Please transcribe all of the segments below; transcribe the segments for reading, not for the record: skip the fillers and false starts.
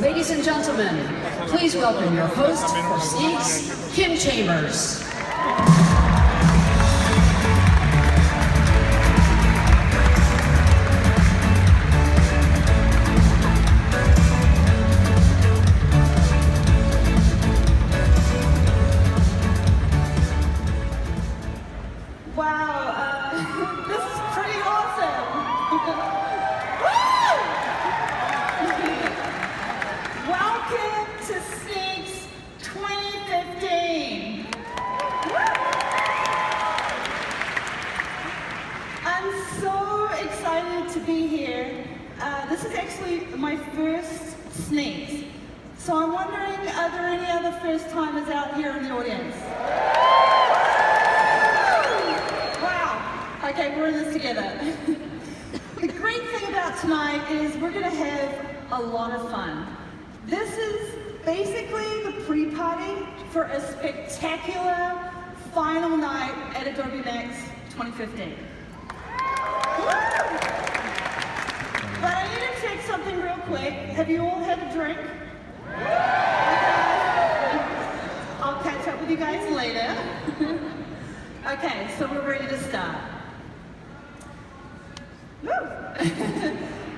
Ladies and gentlemen, please welcome your host for Snakes, Kim Chambers. To be here. This is actually my first Snakes. So I'm wondering, are there any other first timers out here in the audience? Wow. Okay, we're in this together. The great thing about tonight is we're going to have a lot of fun. This is basically the pre-party for a spectacular final night at Adobe MAX 2015. But I need to check something real quick. Have you all had a drink? I'll catch up with you guys later. Okay, so we're ready to start.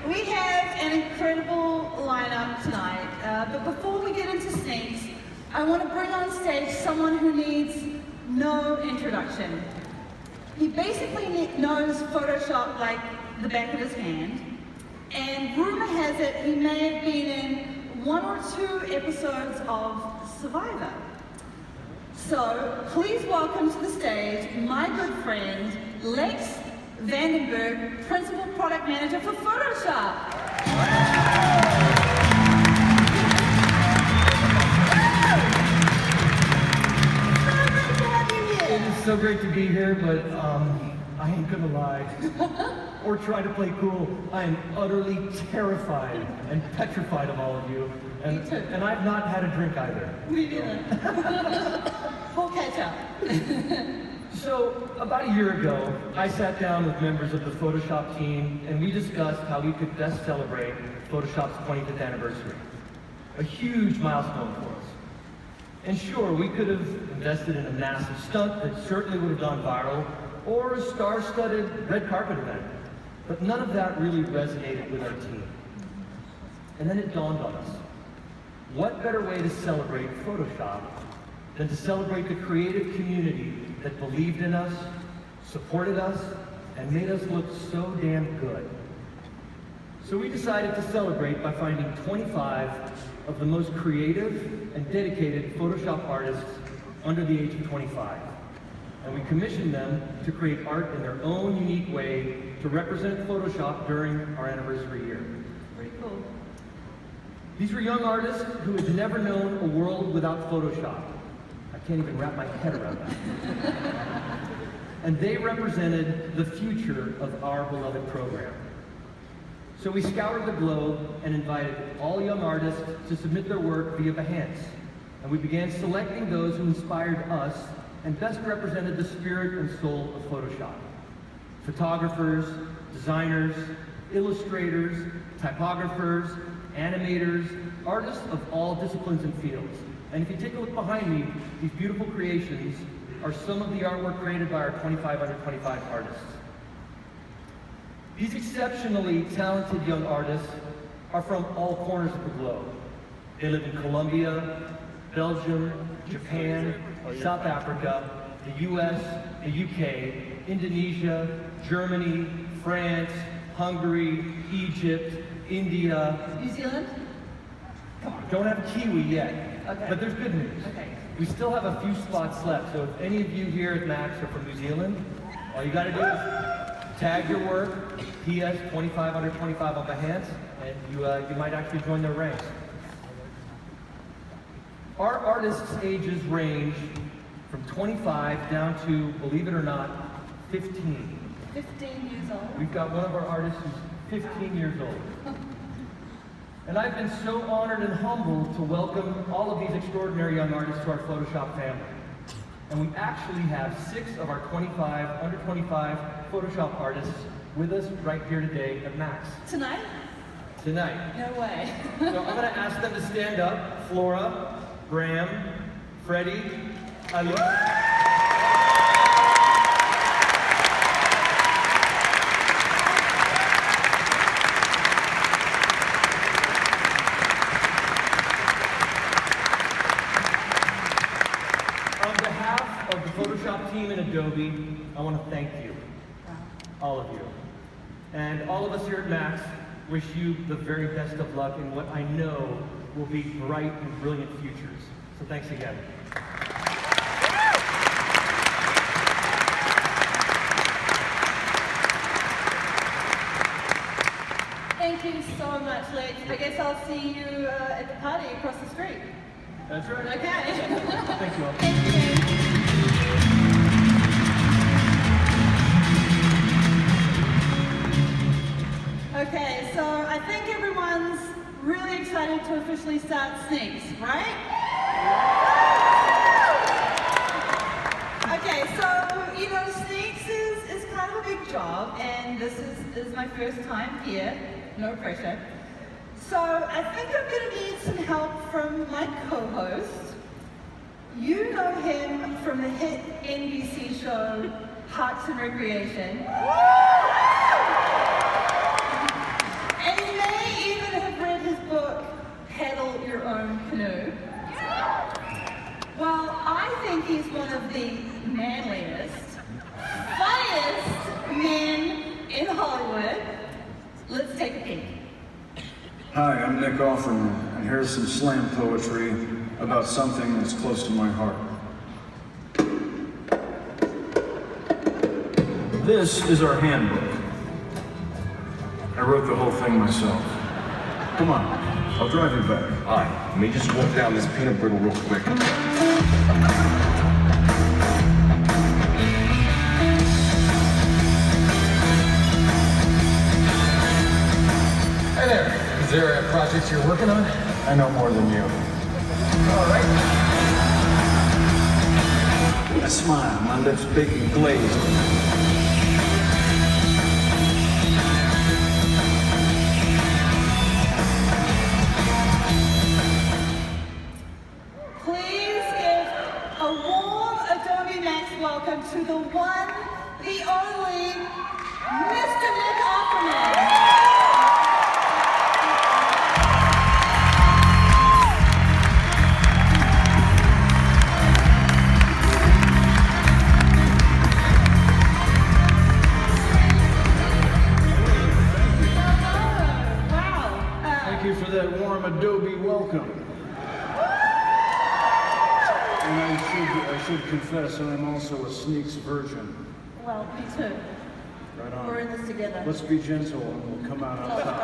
We have an incredible lineup tonight, but before we get into Snakes, I want to bring on stage someone who needs no introduction. He basically knows Photoshop like the back of his hand. And rumor has it he may have been in 1 or 2 episodes of Survivor. So please welcome to the stage my good friend Lex Vandenberg, Principal Product Manager for Photoshop. It is so great to be here, but I ain't gonna lie, or try to play cool. I am utterly terrified and petrified of all of you, and I've not had a drink either. Me neither. We'll catch up. So, about a year ago, I sat down with members of the Photoshop team, and we discussed how we could best celebrate Photoshop's 25th anniversary. A huge milestone for us. And sure, we could have invested in a massive stunt that certainly would have gone viral, or a star-studded red carpet event. But none of that really resonated with our team. And then it dawned on us. What better way to celebrate Photoshop than to celebrate the creative community that believed in us, supported us, and made us look so damn good? So we decided to celebrate by finding 25 of the most creative and dedicated Photoshop artists under the age of 25. And we commissioned them to create art in their own unique way to represent Photoshop during our anniversary year. Pretty cool. These were young artists who had never known a world without Photoshop. I can't even wrap my head around that. And they represented the future of our beloved program. So we scoured the globe and invited all young artists to submit their work via Behance. And we began selecting those who inspired us and best represented the spirit and soul of Photoshop. Photographers, designers, illustrators, typographers, animators, artists of all disciplines and fields. And if you take a look behind me, these beautiful creations are some of the artwork created by our 25 under 25 artists. These exceptionally talented young artists are from all corners of the globe. They live in Colombia, Belgium, Japan, South Africa, the US, the UK, Indonesia, Germany, France, Hungary, Egypt, India. New Zealand? Come on, don't have Kiwi yet. Okay. But there's good news. Okay. We still have a few spots left, so if any of you here at MAX are from New Zealand, all you gotta do is tag your work, PS 25 under 25 on Behance, and you might actually join their ranks. Our artists' ages range from 25 down to, believe it or not, 15. 15 years old. We've got one of our artists who's 15 years old. And I've been so honored and humbled to welcome all of these extraordinary young artists to our Photoshop family. And we actually have 6 of our 25, under 25 Photoshop artists with us right here today at MAX. Tonight? tonight. No way. So I'm going to ask them to stand up. Flora, Bram, Freddie, Ali. On behalf of the Photoshop team in Adobe, I want to thank you, all of you. And all of us here at Max wish you the very best of luck in what I know will be bright and brilliant futures. So thanks again. Thank you so much, Lex. I guess I'll see you at the party across the street. That's right. Okay. Thank you all. Thank you. Okay, so I think everyone's really excited to officially start Sneaks, right? Okay, so, you know, Sneaks is kind of a big job, and this is my first time here, no pressure. So I think I'm going to need some help from my co-host. You know him from the hit NBC show Parks and Recreation. And you may even have read his book, Paddle Your Own Canoe. Well, I think he's one of the manliest, funniest men in Hollywood. Let's take a peek. Hi, I'm Nick Offerman, and here's some slam poetry about something that's close to my heart. This is our handbook. I wrote the whole thing myself. Come on, I'll drive you back. All right, let me just walk down this peanut brittle real quick. Hey there. Is there a project you're working on? I know more than you. All right. I smile, my lips big and glazed. Please give a warm Adobe MAX welcome to the one, the only, Mr. Nick Offerman. Thank you for that warm Adobe welcome. And I should confess, I'm also a Sneaks virgin. Well, me too. Right on. We're in this together. Let's be gentle and we'll come out on top.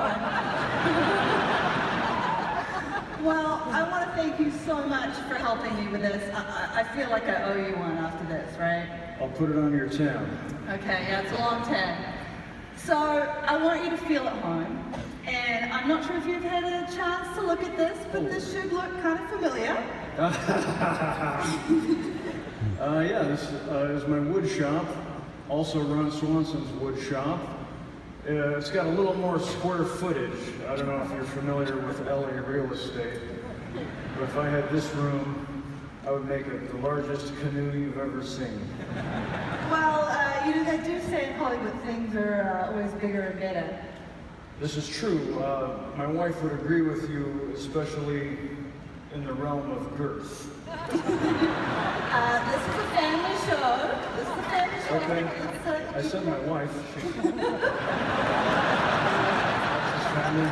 Well, I want to thank you so much for helping me with this. I feel like I owe you one after this, right? I'll put it on your tab. Okay, yeah, it's a long 10. So I want you to feel at home. And I'm not sure if you've had a chance to look at this, but this should look kind of familiar. Yeah, this is my wood shop. Also Ron Swanson's wood shop. It's got a little more square footage. I don't know if you're familiar with LA real estate, but if I had this room, I would make it the largest canoe you've ever seen. Well, you know, they do say in Hollywood things are always bigger and better. This is true. My wife would agree with you, especially in the realm of girth. This is a family show. This is a family show. Okay. I said my wife. Family.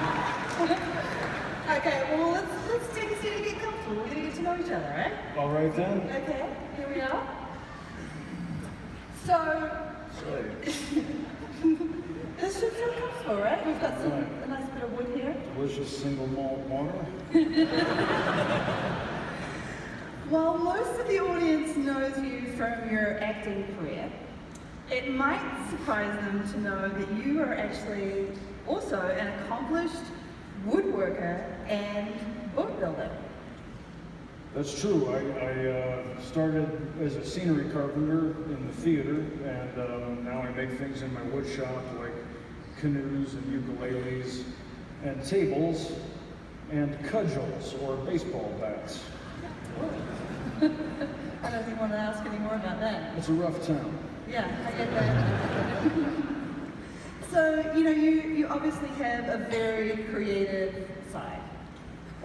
Okay, well, let's take a seat and get comfortable. We're gonna get to know each other, right? All right then. Okay, here we are. So, this should feel comfortable, right? We've got a nice bit of wood here. Delicious single malt water. While most of the audience knows you from your acting career, it might surprise them to know that you are actually also an accomplished woodworker and boat builder. That's true. I started as a scenery carpenter in the theater, and now I make things in my wood shop like canoes and ukuleles. and tables, and cudgels, or baseball bats. I don't think I want to ask any more about that. It's a rough town. Yeah, I get that. So, you know, you obviously have a very creative side.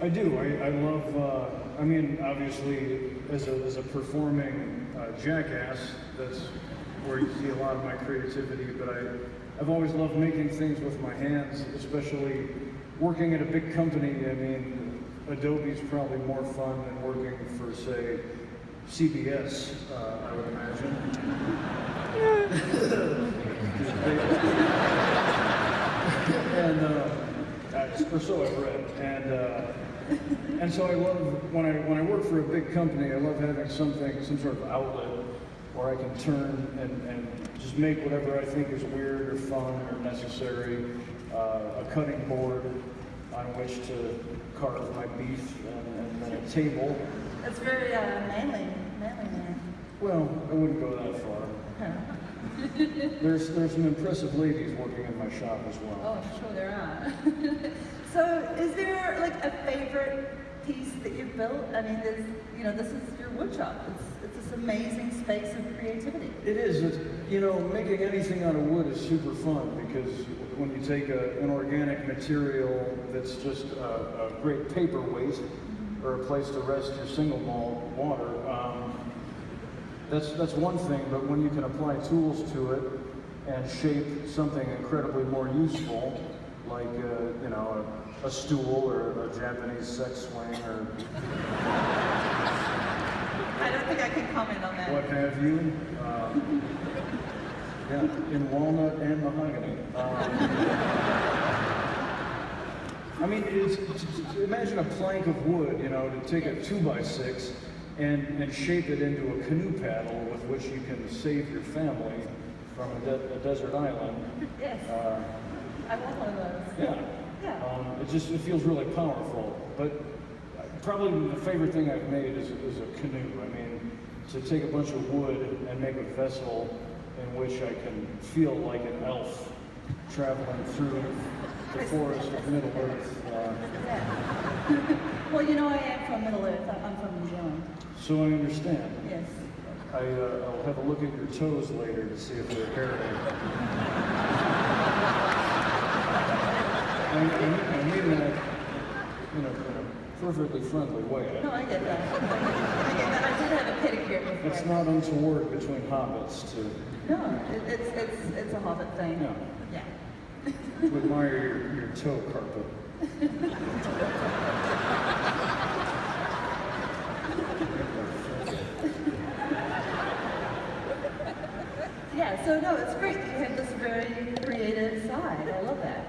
I do. I love, I mean, obviously, as a performing jackass, that's where you see a lot of my creativity, but I've always loved making things with my hands, especially working at a big company. I mean, Adobe's probably more fun than working for, say, CBS, I would imagine. And, or so I've read. And so I love, when I work for a big company, I love having some sort of outlet where I can turn and just make whatever I think is weird or fun or necessary, a cutting board on which to carve my beef, and then a table. That's very manly man. Well, I wouldn't go that far. There's some impressive ladies working in my shop as well. Oh, I'm sure there are. So, is there like a favorite piece that you've built? I mean, this is your wood shop. It's this amazing space of creativity. It is. It's, making anything out of wood is super fun, because when you take an organic material that's just a great paperweight or a place to rest your single malt water, that's one thing. But when you can apply tools to it and shape something incredibly more useful, like a stool or a Japanese sex swing or I don't think I can comment on that. what have you. Yeah, in walnut and mahogany. I mean, imagine a plank of wood, to take a 2x6 and shape it into a canoe paddle with which you can save your family from a desert island. Yes. I want one of those. Yeah. Yeah. It feels really powerful. But probably the favorite thing I've made is a canoe. I mean, to take a bunch of wood and make a vessel in which I can feel like an elf traveling through the forest of Middle Earth. Yeah. Well, I am from Middle Earth. I'm from New Zealand. So I understand. Yes. I'll have a look at your toes later to see if they're hairy. I mean that in a perfectly friendly way. No, I get that. I did have a pedicure before. It's not untoward between hobbits No, it's a hobbit thing. Yeah. Yeah. to admire your toe carpet. Yeah, so no, it's great that you have this very creative side. I love that.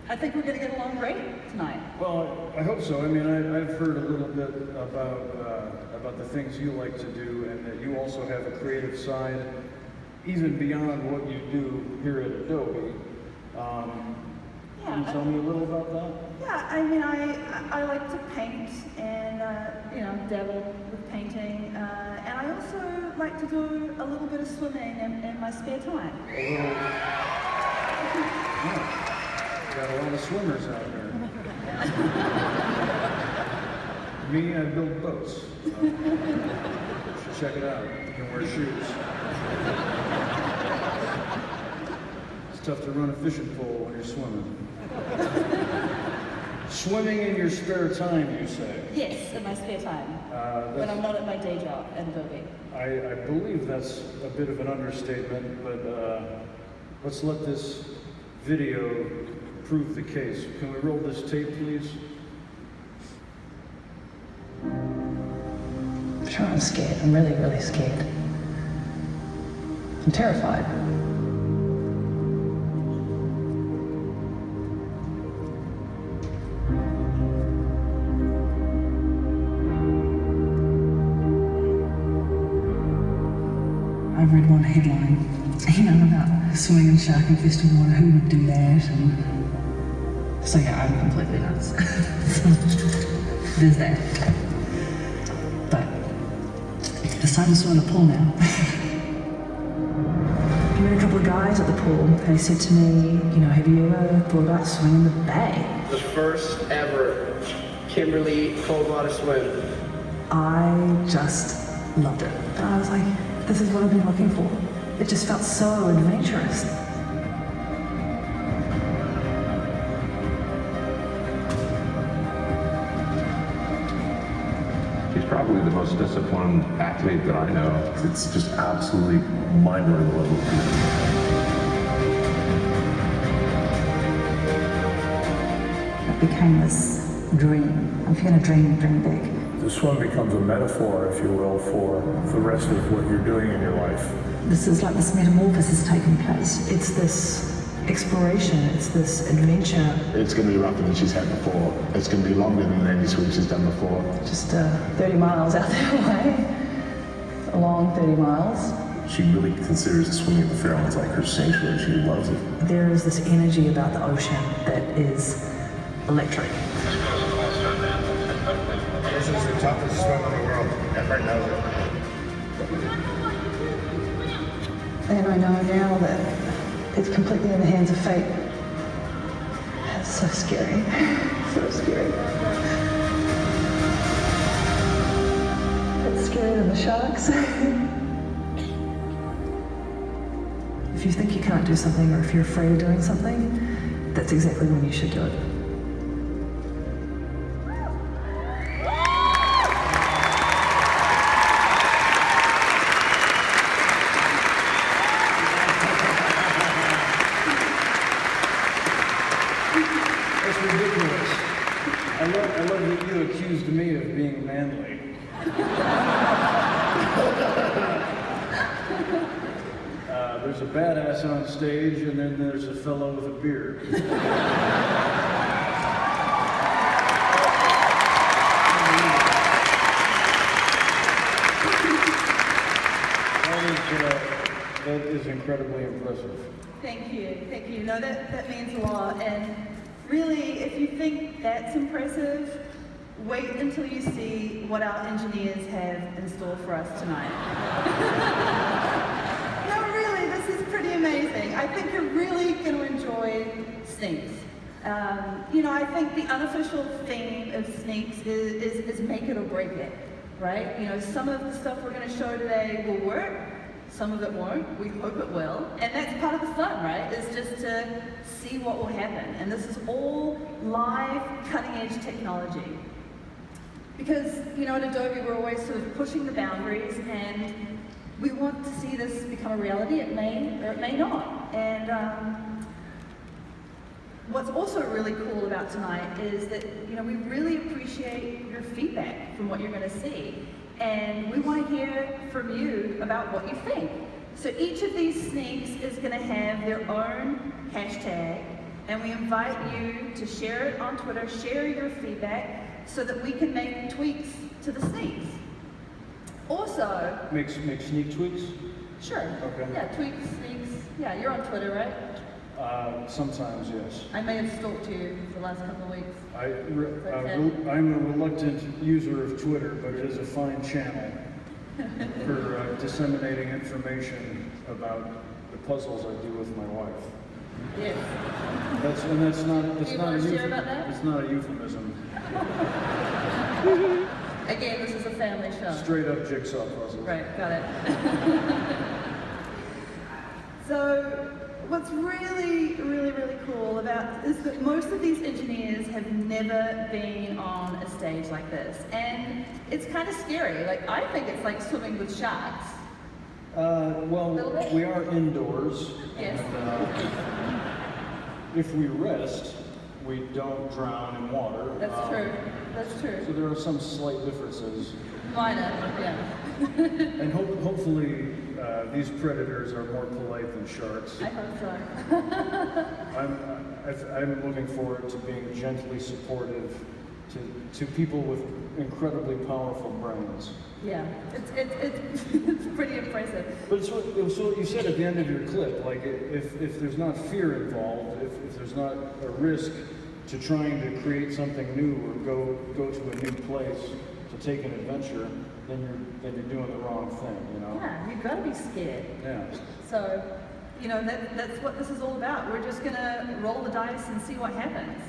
I think we're going to get along great tonight. Well, I hope so. I mean, I've heard a little bit about the things you like to do, and that you also have a creative side, even beyond what you do here at Adobe. Can you tell me a little about that? Yeah, I mean, I like to paint and, dabble with painting. And I also like to do a little bit of swimming in my spare time. Yeah. Got a lot of swimmers out there. Me, I build boats. So you should check it out. You can wear shoes. It's tough to run a fishing pole when you're swimming. Swimming in your spare time, you say? Yes, in my spare time. When I'm not at my day job at Adobe. I believe that's a bit of an understatement, but let's let this video prove the case. Can we roll this tape, please? I'm sure I'm scared. I'm really, really scared. I'm terrified. I read one headline, about swimming in shark infested water, who would do that? And so yeah, I'm completely nuts. There's that. But it's time to swim in the pool now. I met a couple of guys at the pool and they said to me, have you ever thought about swimming in the bay? the first ever Kimberly cold water swim. I just loved it. And I was like, this is what I've been looking for. It just felt so adventurous. He's probably the most disciplined athlete that I know. It's just absolutely mind-blowing the level of commitment. It became this dream. If you're going to dream, dream big. The swim becomes a metaphor, if you will, for the rest of what you're doing in your life. This is like this metamorphosis taking place. It's this exploration, it's this adventure. It's going to be rougher than she's had before. It's going to be longer than any swim she's done before. Just 30 miles out there away. A long 30 miles. She really considers swimming at the Fairlands like her sanctuary. She loves it. There is this energy about the ocean that is electric. This is the toughest swim in the world. Everyone knows it. And I know now that it's completely in the hands of fate. It's so scary. So scary. It's scarier than the sharks. If you think you can't do something or if you're afraid of doing something, that's exactly when you should do it. That's ridiculous. I love that you accused me of being manly. There's a badass on stage, and then there's a fellow with a beard. That is incredibly impressive. Thank you, thank you. No, that means a lot. And really, if you think that's impressive, wait until you see what our engineers have in store for us tonight. No, really, this is pretty amazing. I think you're really going to enjoy Sneaks. I think the unofficial theme of Sneaks is make it or break it, right? Some of the stuff we're going to show today will work. Some of it won't. We hope it will. And that's part of the fun, right? Is just to see what will happen. And this is all live, cutting-edge technology. Because, at Adobe, we're always sort of pushing the boundaries, and we want to see this become a reality. It may or it may not. And what's also really cool about tonight is that, we really appreciate your feedback from what you're going to see. And we want to hear from you about what you think. So each of these sneaks is going to have their own hashtag, and we invite you to share it on Twitter, share your feedback, so that we can make tweaks to the sneaks. Also... Make sneak tweaks? Sure. Okay. Yeah, tweaks, sneaks. Yeah, you're on Twitter, right? Sometimes, yes. I may have stalked you for the last couple of weeks. I'm a reluctant user of Twitter, but it is a fine channel for disseminating information about the puzzles I do with my wife. Yes. That's not a euphemism. Again, this is a family show. Straight up jigsaw puzzles. Right, got it. So, what's really, really, really cool about is that most of these engineers have never been on a stage like this. And it's kind of scary. Like, I think it's like swimming with sharks. Well, we are indoors. Yes. And if we rest, we don't drown in water. That's true. That's true. So there are some slight differences. Minor, yeah. And hopefully these predators are more polite than sharks. I hope so. I'm looking forward to being gently supportive to people with incredibly powerful brains. Yeah, it's pretty impressive. But it's what you said at the end of your clip, like if there's not fear involved, if there's not a risk to trying to create something new or go to a new place to take an adventure, then you're doing the wrong thing, Yeah, you've got to be scared. Yeah. So, that's what this is all about. We're just gonna roll the dice and see what happens.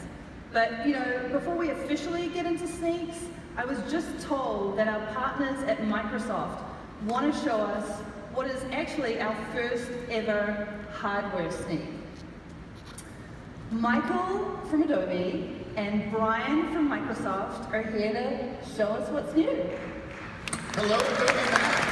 But, before we officially get into sneaks, I was just told that our partners at Microsoft want to show us what is actually our first ever hardware sneak. Michael from Adobe and Brian from Microsoft are here to show us what's new. Hello, Adobe MAX.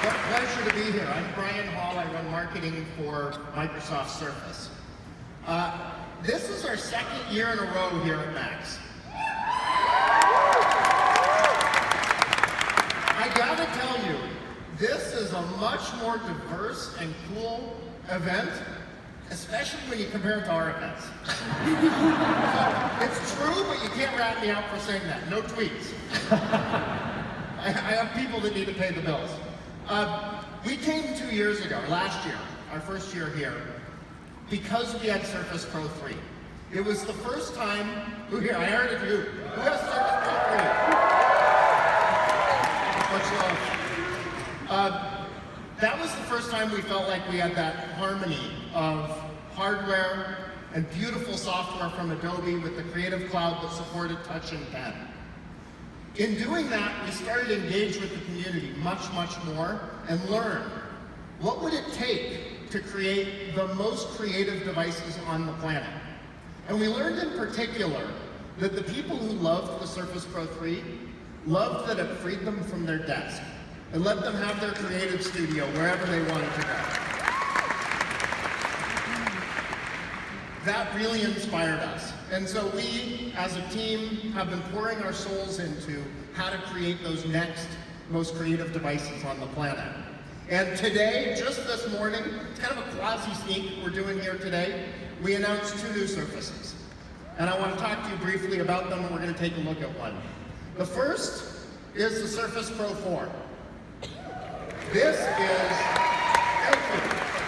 What a pleasure to be here. I'm Brian Hall. I run marketing for Microsoft Surface. This is our second year in a row here at MAX. I gotta tell you, this is a much more diverse and cool event, especially when you compare it to our events. It's true, but you can't rat me out for saying that. No tweets. I have people that need to pay the bills. We came 2 years ago, last year, our first year here, because we had Surface Pro 3. It was the first time, I heard of you, who has Surface Pro 3? Much love. That was the first time we felt like we had that harmony of hardware and beautiful software from Adobe with the Creative Cloud that supported touch and pen. In doing that, we started to engage with the community much, much more and learn what would it take to create the most creative devices on the planet. And we learned in particular that the people who loved the Surface Pro 3 loved that it freed them from their desk and let them have their creative studio wherever they wanted to go. That really inspired us. And so we, as a team, have been pouring our souls into how to create those next most creative devices on the planet. And today, just this morning, it's kind of a quasi-sneak we're doing here today, we announced 2 new Surfaces. And I want to talk to you briefly about them, and we're going to take a look at one. The first is the Surface Pro 4. This is,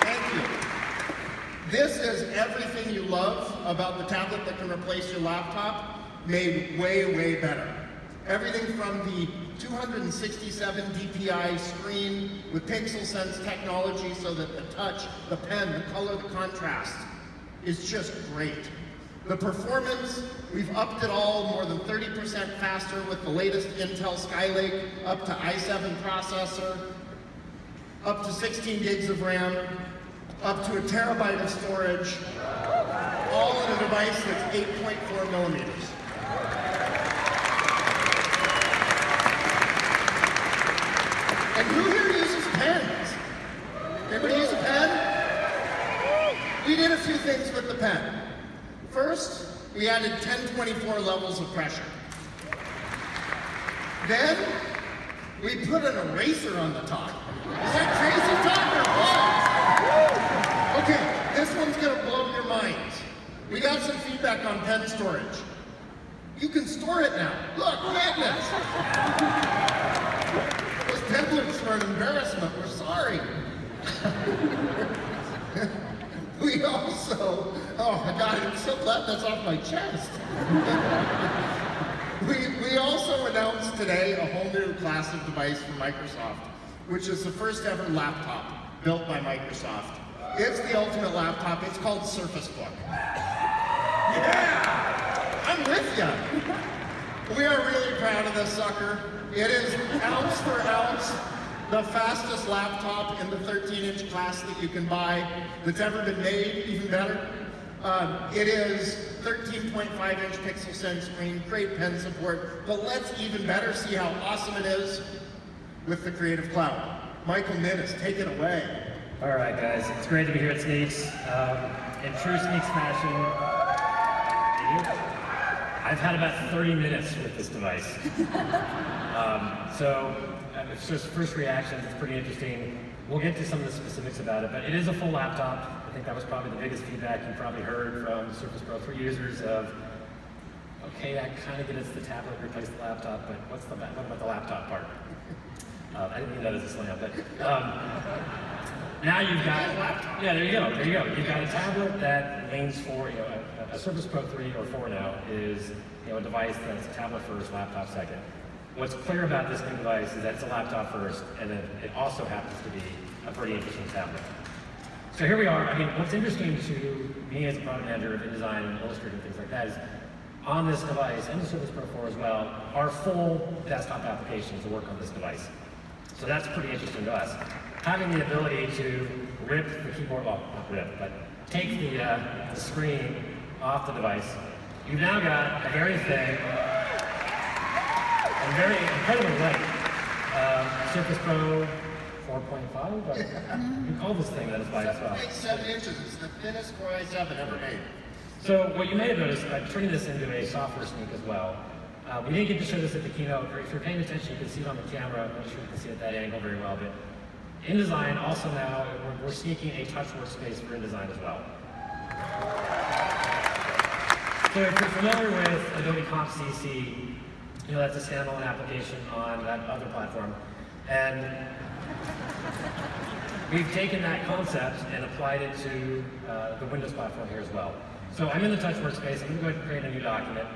thank you. This is everything you love about the tablet that can replace your laptop, made way, way better. Everything from the 267 dpi screen with Pixel Sense technology so that the touch, the pen, the color, the contrast is just great. The performance, we've upped it all more than 30% faster with the latest Intel Skylake, up to i7 processor, up to 16 gigs of RAM, up to 1 terabyte of storage, all in a device that's 8.4 millimeters. And who here uses pens? Anybody use a pen? We did a few things with the pen. First, we added 1024 levels of pressure. Then, we put an eraser on the top. Is that crazy talk or what? Okay, this one's gonna blow your minds. We got some feedback on pen storage. You can store it now. Look, magnets. Those templates were an embarrassment. We're sorry. We also, oh my God, I'm so glad that's off my chest. We also announced today a whole new class of device from Microsoft, which is the first ever laptop built by Microsoft. It's the ultimate laptop. It's called Surface Book. Yeah! I'm with you. We are really proud of this sucker. It is ounce for ounce the fastest laptop in the 13-inch class that you can buy that's ever been made, even better. It is 13.5-inch Pixel Sense screen, great pen support, but let's even better see how awesome it is with the Creative Cloud. Michael Minnis, take it away. All right, guys, it's great to be here at Sneaks. In true Sneaks fashion, I've had about 30 minutes with this device. So it's just first reactions, it's pretty interesting. We'll get to some of the specifics about it, but it is a full laptop. I think that was probably the biggest feedback you probably heard from Surface Pro 3 users of, okay, I kind of get it's the tablet replaced the laptop, but what about the laptop part? I didn't mean that as a slam, but now you've got, yeah, there you go. You've got a tablet that leans for, a Surface Pro 3 or 4 now is, a device that's a tablet first, laptop second. What's clear about this new device is that it's a laptop first, and then it also happens to be a pretty interesting tablet. So here we are. I mean, what's interesting to me as a product manager of InDesign and Illustrator and things like that is on this device, and the Surface Pro 4 as well, are full desktop applications that work on this device. So that's pretty interesting to us. Having the ability to rip the keyboard, well, not rip, but take the screen off the device, you've now got a very thin and very incredibly light Surface Pro 4.5? You call this thing that is light as well. 7 inches. It's the thinnest Core i7 ever made. So what you may have noticed, I'm turning this into a software sneak as well. We didn't get to show this at the keynote, or if you're paying attention, you can see it on the camera. I'm not sure you can see it at that angle very well, but InDesign also now, we're sneaking a touch workspace for InDesign as well. So if you're familiar with Adobe Comp CC, you know that's a standalone application on that other platform. And we've taken that concept and applied it to the Windows platform here as well. So I'm in the touch workspace. I'm going to go ahead and create a new document.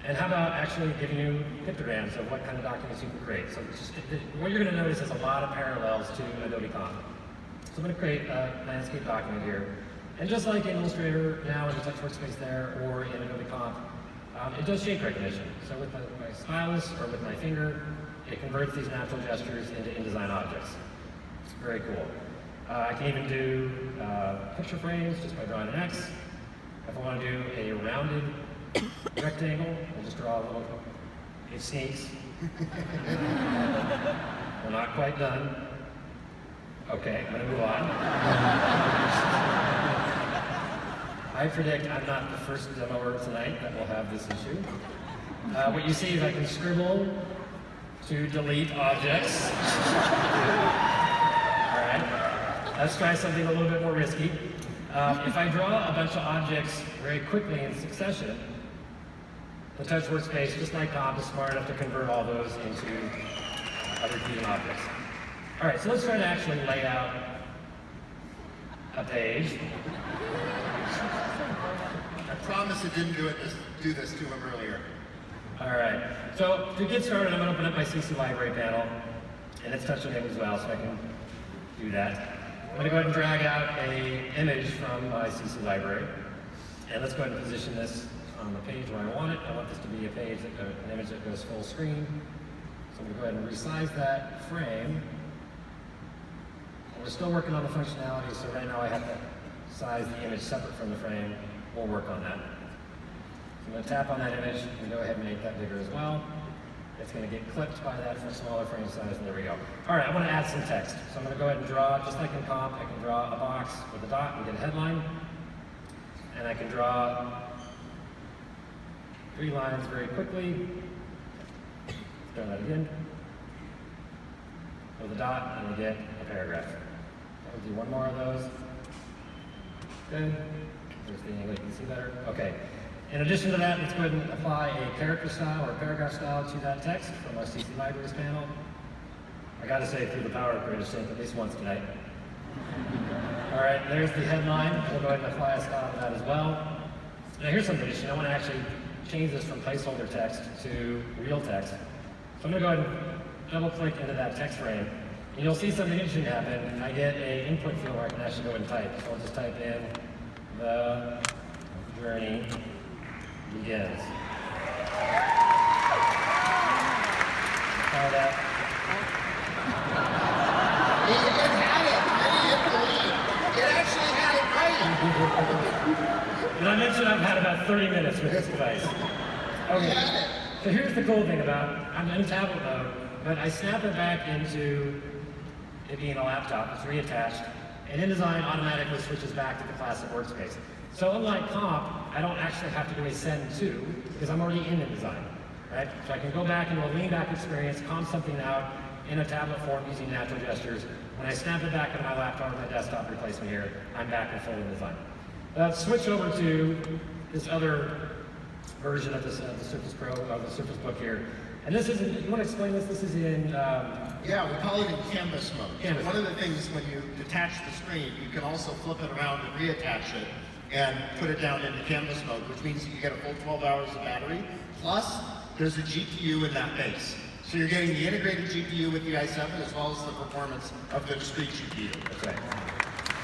And how about actually giving you pictograms of what kind of documents you can create? So it's just, what you're going to notice is a lot of parallels to Adobe Comp. So I'm going to create a landscape document here. And just like in Illustrator now in the touch workspace there, or in Adobe Comp, it does shape recognition. So with my stylus or with my finger, it converts these natural gestures into InDesign objects. It's very cool. I can even do picture frames just by drawing an X. If I want to do a rounded rectangle, I'll just draw a little, it sneaks. We're not quite done. Okay, I'm gonna move on. I predict I'm not the first demoer tonight that will have this issue. What you see is I can scribble to delete objects. All right, let's try something a little bit more risky. If I draw a bunch of objects very quickly in succession, the touch workspace, just like Comp, is smart enough to convert all those into other keying objects. All right, so let's try to actually lay out a page. I promise it didn't do this to him earlier. All right, so to get started, I'm going to open up my CC Library panel, and it's touch enabled as well, so I can do that. I'm going to go ahead and drag out an image from my CC Library, and let's go ahead and position this on the page where I want it. I want this to be a page, an image that goes full screen. So I'm going to go ahead and resize that frame. And we're still working on the functionality, so right now I have to size the image separate from the frame. We'll work on that. So I'm going to tap on that image and go ahead and make that bigger as well. It's going to get clipped by that for a smaller frame size, and there we go. All right, I want to add some text. So I'm going to go ahead and draw, just like in Comp, I can draw a box with a dot and get a headline. And I can draw 3 lines very quickly. Let's try that again. With a dot, and we get a paragraph. I'll do one more of those. Good. There's the angle, you can see better. Okay. In addition to that, let's go ahead and apply a character style or a paragraph style to that text from our CC Libraries panel. I gotta say, through the power of Creative Sync at least once tonight. All right, there's the headline. We'll go ahead and apply a style to that as well. Now here's something interesting. I want to actually change this from placeholder text to real text. So I'm going to go ahead and double click into that text frame. And you'll see something interesting happen. I get an input field where I can actually go ahead and type. So I'll just type in the journey begins. Try that. It actually had it right. Did I mention I've had about 30 minutes with this device? Okay. So here's the cool thing about, I'm in tablet mode, but I snap it back into it being a laptop. It's reattached, and InDesign automatically switches back to the classic workspace. So unlike Comp, I don't actually have to do a send to because I'm already in InDesign, right? So I can go back into a lean back experience, comp something out in a tablet form using natural gestures. When I snap it back on my laptop or my desktop replacement here, I'm back in full InDesign. Let's switch over to this other version of this, the Surface Pro, the Surface Book here. And this is, you want to explain this? This is in... yeah, we call it in canvas mode. Canvas. One of the things when you detach the screen, you can also flip it around and reattach it and put it down into canvas mode, which means you get a full 12 hours of battery. Plus, there's a GPU in that base. So you're getting the integrated GPU with the i7 as well as the performance of the discrete GPU. That's right.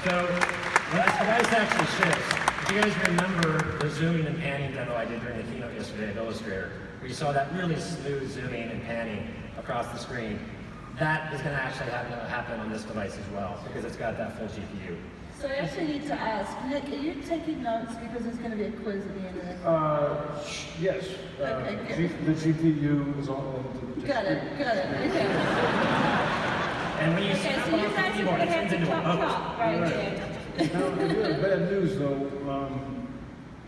So what this device actually shows, if you guys remember the zooming and panning demo I did during the keynote yesterday of Illustrator, where you saw that really smooth zooming and panning across the screen, that is going to actually happen on this device as well, because it's got that full GPU. So I actually need to ask, Nick, are you taking notes because there's going to be a quiz at the end of this? Yes. Okay, The GPU is on. Got it, okay. And when you Okay, snap so you off the guys are keyboard, going to it have turns to into a chop boat. chop right there. Now, I do have bad news though.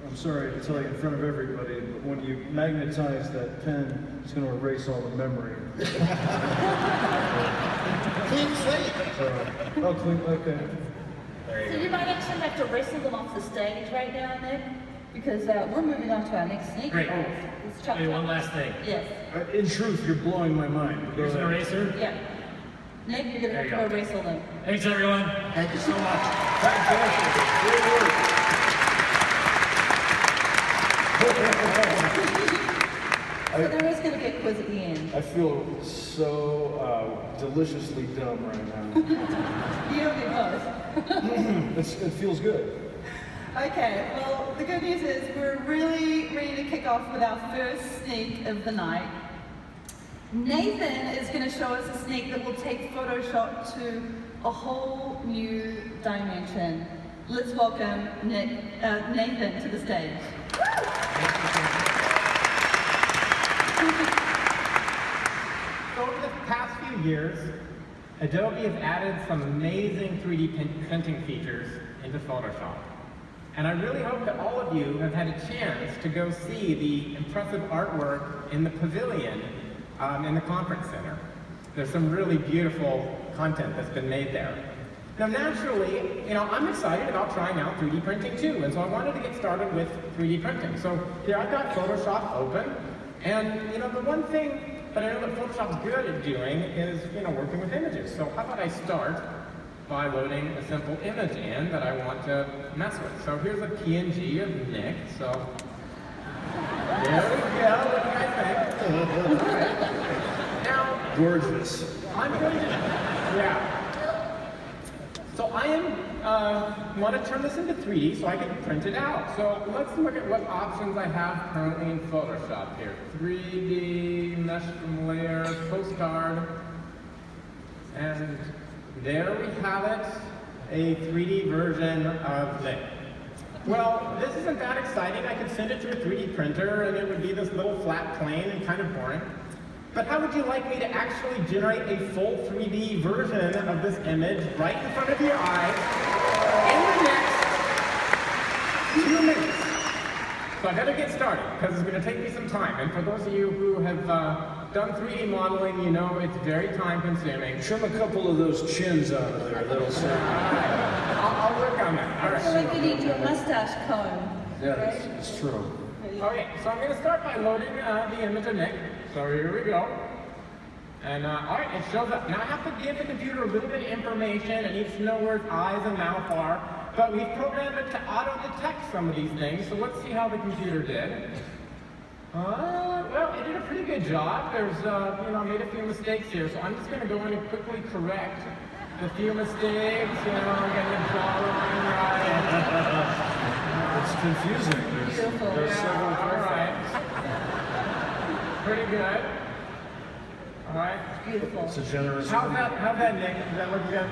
I'm sorry to tell you in front of everybody, but when you magnetize that pen, it's going to erase all the memory. Clean slate. Oh, clean, okay. So you might actually have to wrestle them off the stage right now, Nick, because we're moving on to our next sneak. Great. Let's chop Hey, chop. one last thing. Yes. In truth, you're blowing my mind. Here's an eraser. Yeah. Nick, you're going to have to go wrestle them. Thanks, everyone. Thank you so much. Fantastic. Great work. So there is going to be a quiz at the end. I feel so deliciously dumb right now. You don't get both. It feels good. Okay, well, the good news is we're really ready to kick off with our first sneak of the night. Nathan is going to show us a sneak that will take Photoshop to a whole new dimension. Let's welcome Nathan to the stage. So over the past few years, Adobe has added some amazing 3D printing features into Photoshop. And I really hope that all of you have had a chance to go see the impressive artwork in the pavilion in the conference center. There's some really beautiful content that's been made there. Now naturally, I'm excited about trying out 3D printing too, and so I wanted to get started with 3D printing. So here I've got Photoshop open, and the one thing that I know that Photoshop's good at doing is, working with images. So how about I start by loading a simple image in that I want to mess with. So here's a PNG of Nick, so there we go, what do you guys think? Right. Now, Gorgeous. I'm going to, yeah. So I want to turn this into 3D so I can print it out. So let's look at what options I have currently in Photoshop here. 3D, mesh from layer, postcard, and there we have it, a 3D version of Nick. Well, this isn't that exciting. I could send it to a 3D printer and it would be this little flat plane and kind of boring. But how would you like me to actually generate a full 3D version of this image right in front of your eyes in the next 2 minutes? So I better get started because it's going to take me some time. And for those of you who have done 3D modeling, you know it's very time consuming. Trim a couple of those chins out of there, that'll serve. I'll work on that. All right. I feel like you need your mustache comb. Yeah, right? it's true. Okay, so I'm going to start by loading the image of Nick. So here we go. And all right, it shows up. Now I have to give the computer a little bit of information. It needs to know where its eyes and mouth are. But we've programmed it to auto-detect some of these things. So let's see how the computer did. Well, it did a pretty good job. There's, I made a few mistakes here. So I'm just going to go in and quickly correct the few mistakes. Getting the jawline right. It's confusing. There's several All right. Pretty good. All right. Beautiful. It's a generous. How's that, Nick? Does that look good?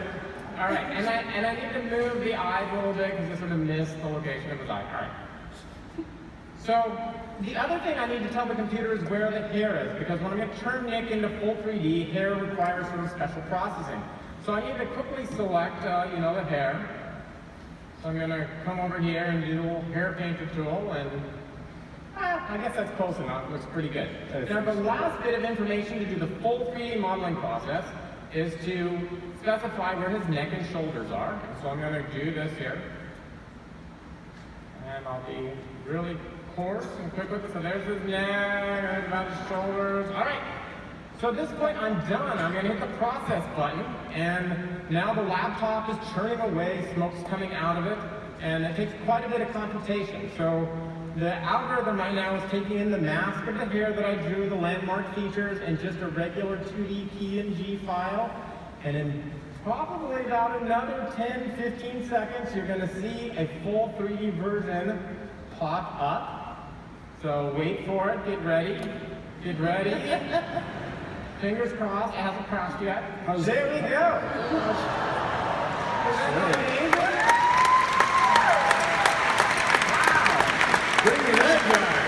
All right. And I need to move the eyes a little bit because I sort of missed the location of his eye. All right. So the other thing I need to tell the computer is where the hair is, because when I'm going to turn Nick into full 3D, hair requires sort of special processing. So I need to quickly select, the hair. So I'm going to come over here and do the little hair painter tool, and I guess that's close enough. Looks pretty good. Now the last bit of information to do the full 3D modeling process is to specify where his neck and shoulders are. So I'm going to do this here. And I'll be really coarse and quick with it. So there's his neck, there's about his shoulders. All right. So at this point, I'm done. I'm going to hit the process button, and now the laptop is churning away, smoke's coming out of it, and it takes quite a bit of computation. So the algorithm right now is taking in the mask of the hair that I drew, the landmark features, and just a regular 2D PNG file, and in probably about another 10, 15 seconds, you're gonna see a full 3D version pop up. So wait for it, get ready, get ready. Fingers crossed, it hasn't crashed yet. There we go. Bring me that guy.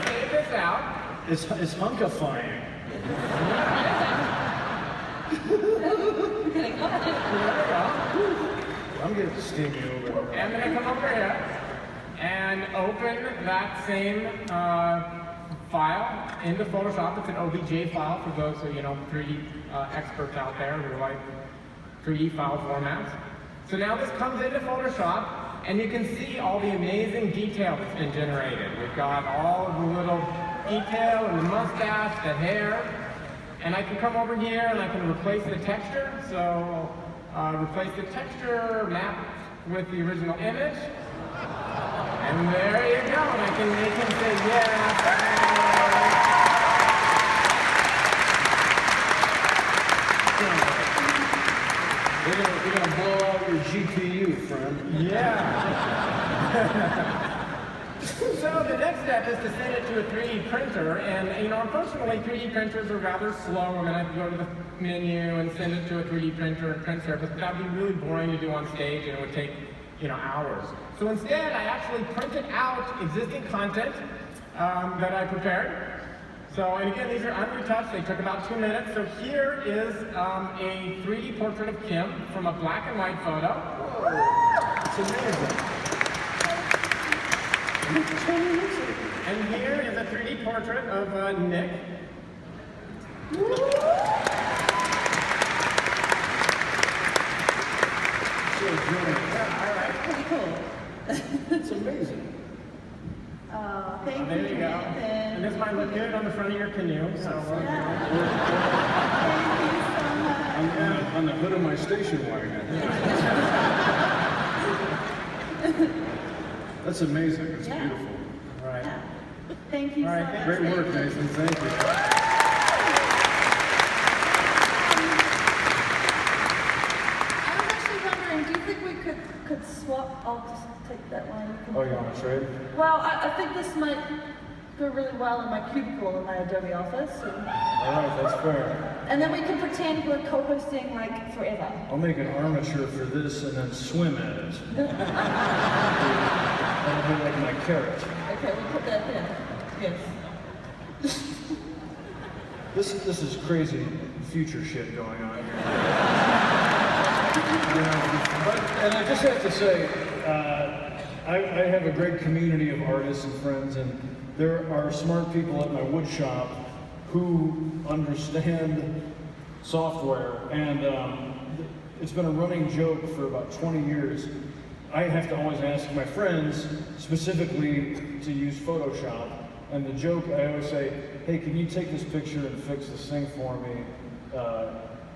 Save this out. It's hunkifying. I'm getting to steam you over. I'm gonna come over here and open that same file into Photoshop. It's an OBJ file for those of 3D experts out there who like 3D file formats. So now this comes into Photoshop, and you can see all the amazing detail that's been generated. We've got all of the little detail and the mustache, the hair, and I can come over here and I can replace the texture. So replace the texture map with the original image. And there you go, and I can make him say yeah. We're gonna blow out your GPU, friend. Yeah. So the next step is to send it to a 3D printer, and unfortunately 3D printers are rather slow. I'm gonna have to go to the menu and send it to a 3D printer and print surface, but that would be really boring to do on stage, and it would take hours. So instead, I actually printed out existing content that I prepared. So, and again, these are unretouched. They took about 2 minutes. So here is a 3D portrait of Kim from a black and white photo. It's amazing. And here is a 3D portrait of Nick. Pretty cool. It's amazing. Thank There you you, go. Nathan. And this might look good on the front of your canoe. So, Thank you so much. On the hood of my station wagon. That's amazing. It's beautiful. all right. Thank you so much. Great work, Nathan. Thank you. I was actually wondering, do you think we could swap? I'll just take that one. Oh, you want to trade? Well, I think this might go really well in my cubicle in my Adobe office. All right, that's fair. And then we can pretend we're co-hosting like forever. I'll make an armature for this and then swim at it. That'll be like my carrot. Okay, we'll put that there. Yes. This is crazy future shit going on here. And I just have to say, I have a great community of artists and friends, and there are smart people at my wood shop who understand software, and it's been a running joke for about 20 years. I have to always ask my friends specifically to use Photoshop, and the joke I always say, hey, can you take this picture and fix this thing for me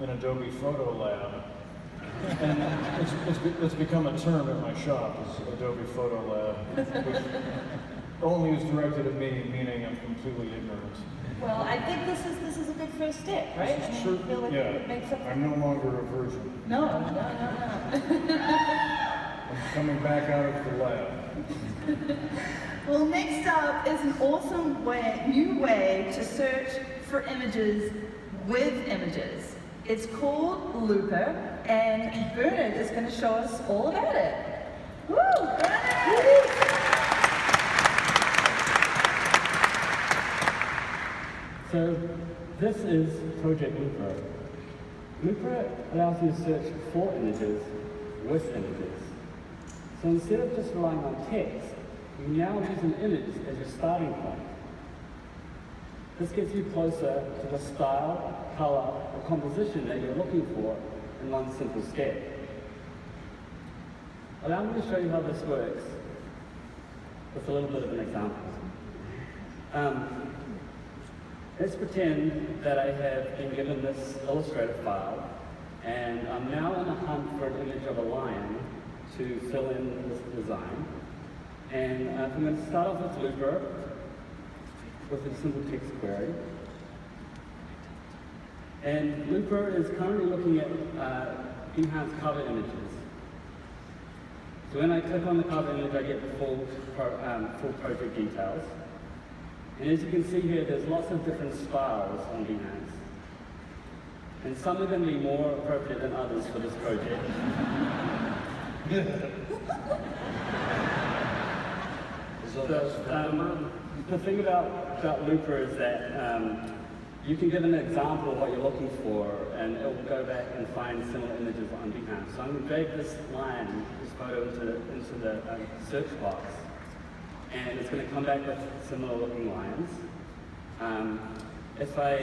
in Adobe Photo Lab? And it's become a term at my shop, is Adobe Photo Lab, which only is directed at me, meaning I'm completely ignorant. Well, I think this is a good first step, right? This is I mean, true. I feel like Yeah, it makes up. I'm no longer a virgin. No. I'm coming back out of the lab. Well, next up is an awesome new way to search for images with images. It's called Looper, and Bernard is going to show us all about it. Woo! Bernard! So this is Project Looper. Looper allows you to search for images with images. So instead of just relying on text, you now use an image as your starting point. This gets you closer to the style, color, or composition that you're looking for in one simple step. Allow me to show you how this works with a little bit of an example. Let's pretend that I have been given this Illustrator file, and I'm now on a hunt for an image of a lion to fill in this design. And I'm going to start off with Looper with a simple text query. And Looper is currently looking at enhanced cover images. So when I click on the cover image, I get the full project details. And as you can see here, there's lots of different styles on Behance. And some are going to be more appropriate than others for this project. The thing about Looper is that you can give an example of what you're looking for, and it will go back and find similar images on Behance. So I'm going to drag this line, this photo, into the search box, and it's going to come back with similar looking lines. If I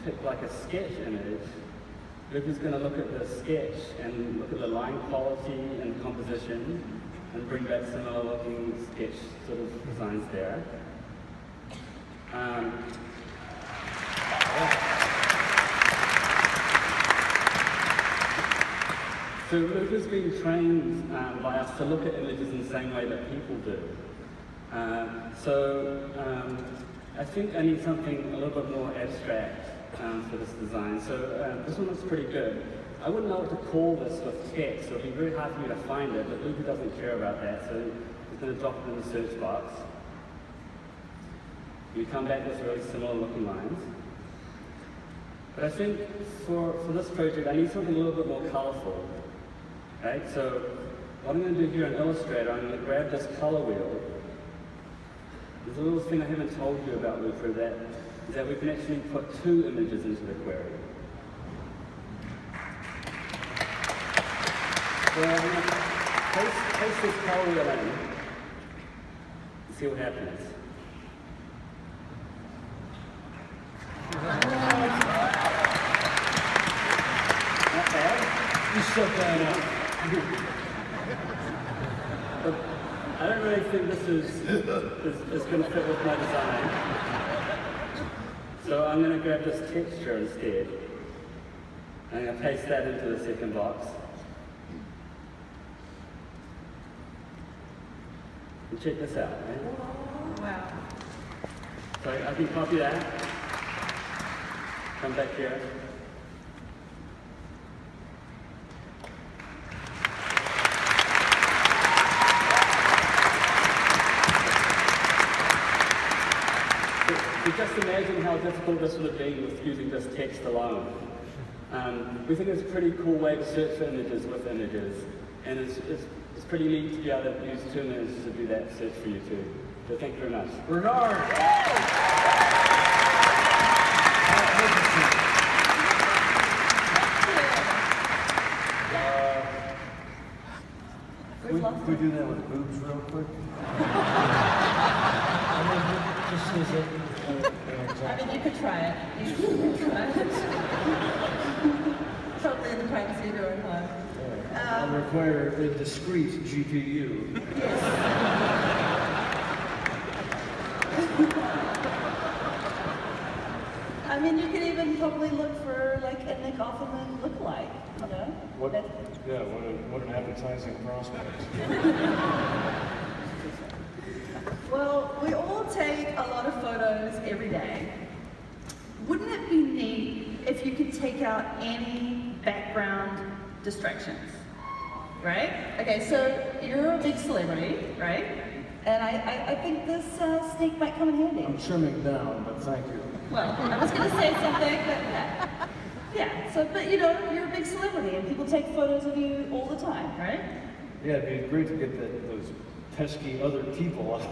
pick like a sketch image, Looper's going to look at the sketch and look at the line quality and composition, and bring back similar looking sketch sort of designs there. So Looper's been trained by us to look at images in the same way that people do. I think I need something a little bit more abstract for this design. So this one looks pretty good. I wouldn't know what to call this with text, so it'd be very hard for me to find it, but Looper doesn't care about that, so he's going to drop it in the search box. You come back with really similar looking lines. But I think for this project, I need something a little bit more colorful. Right? So what I'm going to do here in Illustrator, I'm going to grab this color wheel. There's a little thing I haven't told you about Looper is that we can actually put two images into the query. So I'm going to paste this color wheel in and see what happens. Not bad. You set that up. But I don't really think this is going to fit with my design. So I'm going to grab this texture instead. I'm going to paste that into the second box. And check this out. Right? Wow. So I can copy that. Come back here. So just imagine how difficult this would have been with using just text alone. We think it's a pretty cool way to search for images with images, and it's pretty neat to be able to use 2 minutes to do that search for you too. So thank you very much. Bernard! Can we do that with boobs real quick? I mean, you could try it. You could try it. Totally in the privacy of your own home. I'll require a discrete GPU. I mean, you could even probably look for like a Nick Offerman lookalike, you know? What an appetizing prospect. Well, we all take a lot of photos every day. Wouldn't it be neat if you could take out any background distractions? Right? Okay, so you're a big celebrity, right? And I think this snake might come in handy. I'm trimming down, but thank you. Well, I was going to say something, but yeah. So, but you know, you're a big celebrity, and people take photos of you all the time, right? Yeah, it'd be great to get those pesky other people out.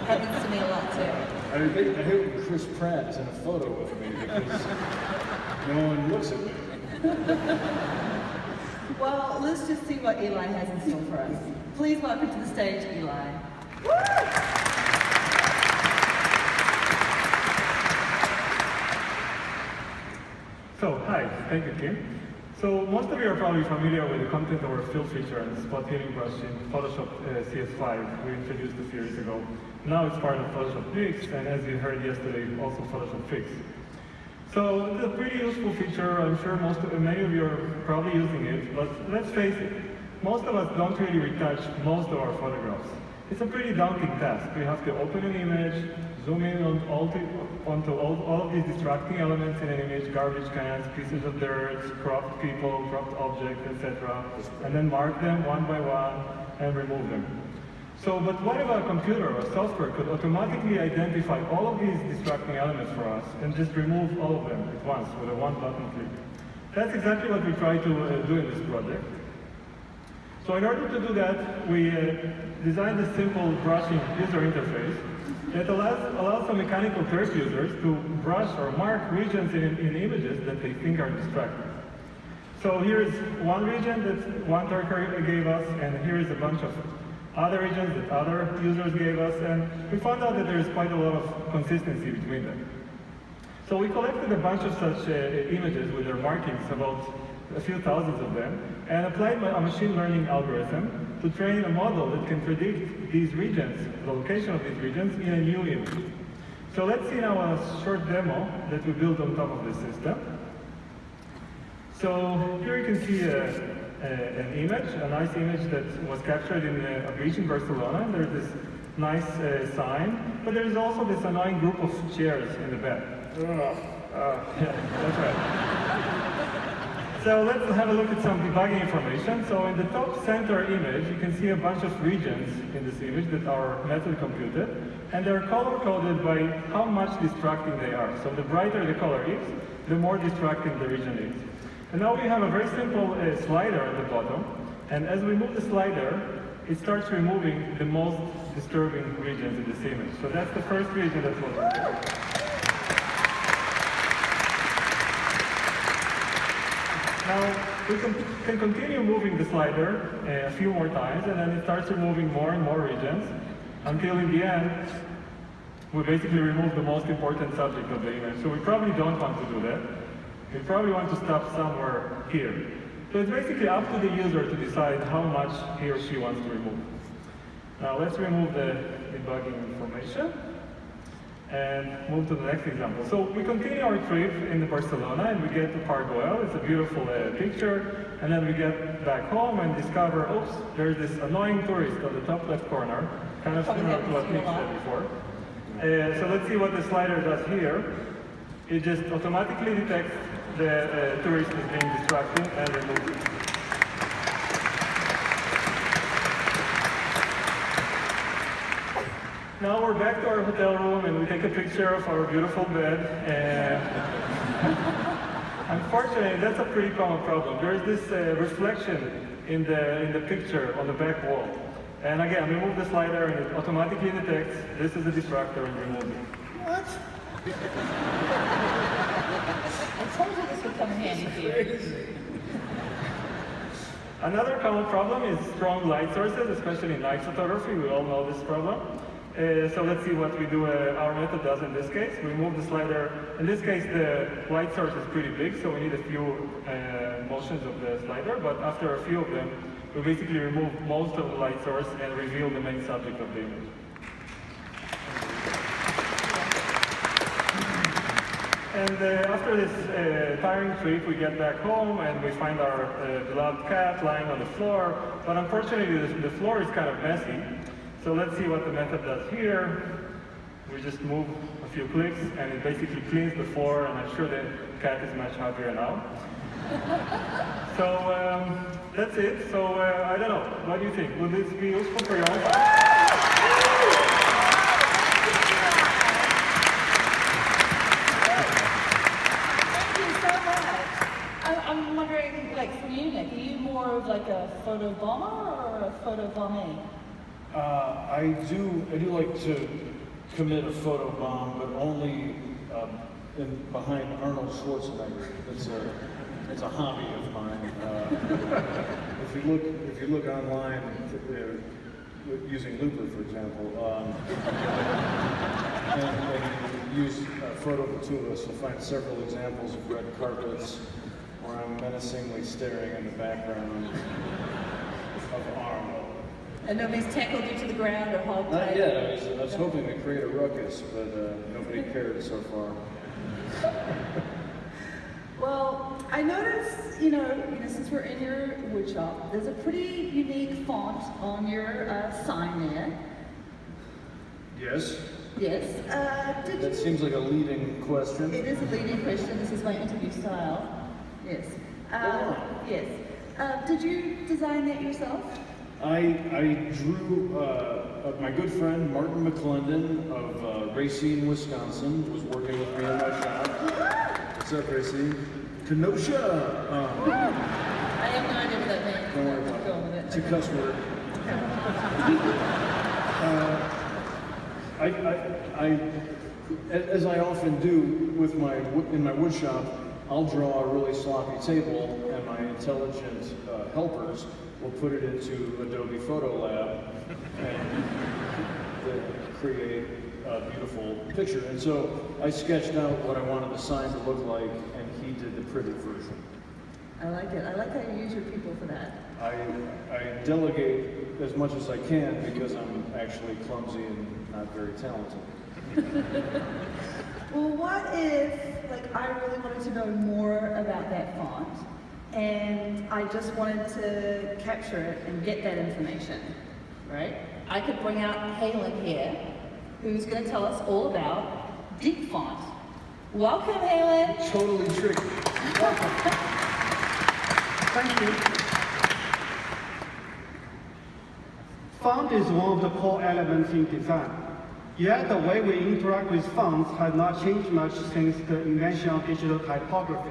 Happens to me a lot too. I hate when Chris Pratt is in a photo with me because no one looks at me. Well, let's just see what Eli has in store for us. Please welcome to the stage, Eli. Woo! So, hi, thank you, Kim. So, most of you are probably familiar with the content over fill feature and spot healing brush in Photoshop CS5 we introduced a few years ago. Now it's part of Photoshop Mix, and as you heard yesterday, also Photoshop Fix. So, it's a pretty useful feature. I'm sure many of you are probably using it, but let's face it, most of us don't really retouch most of our photographs. It's a pretty daunting task. We have to open an image, zoom in on onto all of these distracting elements in an image, garbage cans, pieces of dirt, cropped people, cropped objects, etc. And then mark them one by one and remove them. So, but what if a computer or software could automatically identify all of these distracting elements for us and just remove all of them at once with a one-button click? That's exactly what we try to do in this project. So in order to do that, we designed a simple brushing user interface that allows some mechanical Turk users to brush or mark regions in images that they think are distracting. So here is one region that one Turker gave us, and here is a bunch of other regions that other users gave us, and we found out that there is quite a lot of consistency between them. So we collected a bunch of such images with their markings, about a few thousands of them, and applied a machine learning algorithm to train a model that can predict these regions, the location of these regions, in a new image. So let's see now a short demo that we built on top of this system. So here you can see an image, a nice image that was captured in a beach in Barcelona. There's this nice sign, but there's also this annoying group of chairs in the back. Yeah, that's right. So let's have a look at some debugging information. So in the top center image, you can see a bunch of regions in this image that our method computed, and they're color-coded by how much distracting they are. So the brighter the color is, the more distracting the region is. And now we have a very simple slider at the bottom, and as we move the slider, it starts removing the most disturbing regions in this image. So that's the first region that was removed. Now, we can continue moving the slider a few more times, and then it starts removing more and more regions, until in the end, we basically remove the most important subject of the image. So we probably don't want to do that. We probably want to stop somewhere here. So it's basically up to the user to decide how much he or she wants to remove. Now let's remove the debugging information and move to the next example. So we continue our trip in Barcelona and we get to Park Güell. It's a beautiful picture. And then we get back home and discover, oops, there's this annoying tourist on the top left corner, kind of similar to what Nick said before. So let's see what the slider does here. It just automatically detects the tourist is being distracting and removes it. Now we're back to our hotel room and we take a picture of our beautiful bed. Unfortunately, that's a pretty common problem. There's this reflection in the picture on the back wall. And again, we move the slider and it automatically detects this is a distractor and removes it. What? I told you this would come in handy for you. Another common problem is strong light sources, especially in night photography. We all know this problem. So let's see what we do. Our method does in this case. We move the slider. In this case, the light source is pretty big, so we need a few motions of the slider. But after a few of them, we basically remove most of the light source and reveal the main subject of the image. And after this tiring trip, we get back home and we find our beloved cat lying on the floor. But unfortunately, the floor is kind of messy. So let's see what the method does here. We just move a few clicks and it basically cleans the floor, and I'm sure the cat is much happier now. So that's it. So I don't know. What do you think? Will this be useful for your own file? I'm wondering, like, for you, Nick, are you more of like a photo bomber or a photo bombee? I do like to commit a photo bomb, but only behind Arnold Schwarzenegger. It's a hobby of mine. If you look online, using Looper, for example, and you use Photo Batuba, you'll find several examples of red carpets where I'm menacingly staring in the background of Arnold. And nobody's tackled you to the ground or hog Not tied? yet. I was hoping to create a ruckus, but nobody cared so far. Well, I noticed, you know, since we're in your woodshop, there's a pretty unique font on your sign there. Yes. Yes. That seems like a leading question. It is a leading question. This is my interview style. Yes. Yes. Did you design that yourself? I drew my good friend Martin McClendon of Racine, Wisconsin, was working with me in my shop. What's up, Racine? Kenosha! I have no idea what that means. Don't worry about Go with it. It's a cuss word. As I often do with in my wood shop, I'll draw a really sloppy table, and my intelligent helpers will put it into Adobe Photo Lab and create a beautiful picture. And so I sketched out what I wanted the sign to look like, and he did the printed version. I like it. I like how you use your people for that. I delegate as much as I can because I'm actually clumsy and not very talented. Well, what if, like, I really wanted to know more about that font, and I just wanted to capture it and get that information, right? I could bring out Halen here, who's going to tell us all about deep font. Welcome, Halen. Totally tricky. Welcome. Thank you. Font is one of the core elements in design. Yet the way we interact with fonts has not changed much since the invention of digital typography.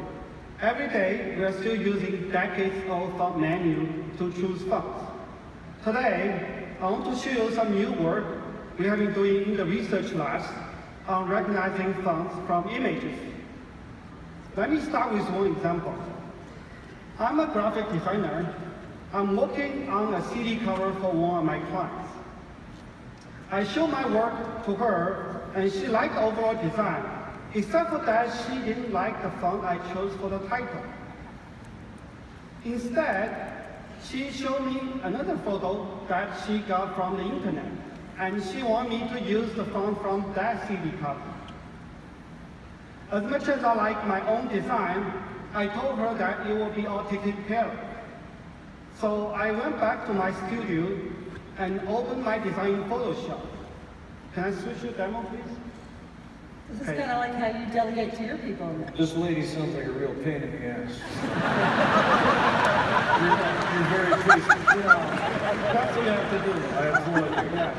Every day, we are still using decades-old font menu to choose fonts. Today, I want to show you some new work we have been doing in the research labs on recognizing fonts from images. Let me start with one example. I'm a graphic designer. I'm working on a CD cover for one of my clients. I showed my work to her, and she liked the overall design, except for that she didn't like the font I chose for the title. Instead, she showed me another photo that she got from the internet, and she wanted me to use the font from that CD cover. As much as I like my own design, I told her that it will be all taken care of. So I went back to my studio and opened my design in Photoshop. Can I switch to demo, please? This is kind of like how you delegate to your people. This lady sounds like a real pain in the ass. you're very patient. That's what you have to do. I have no idea.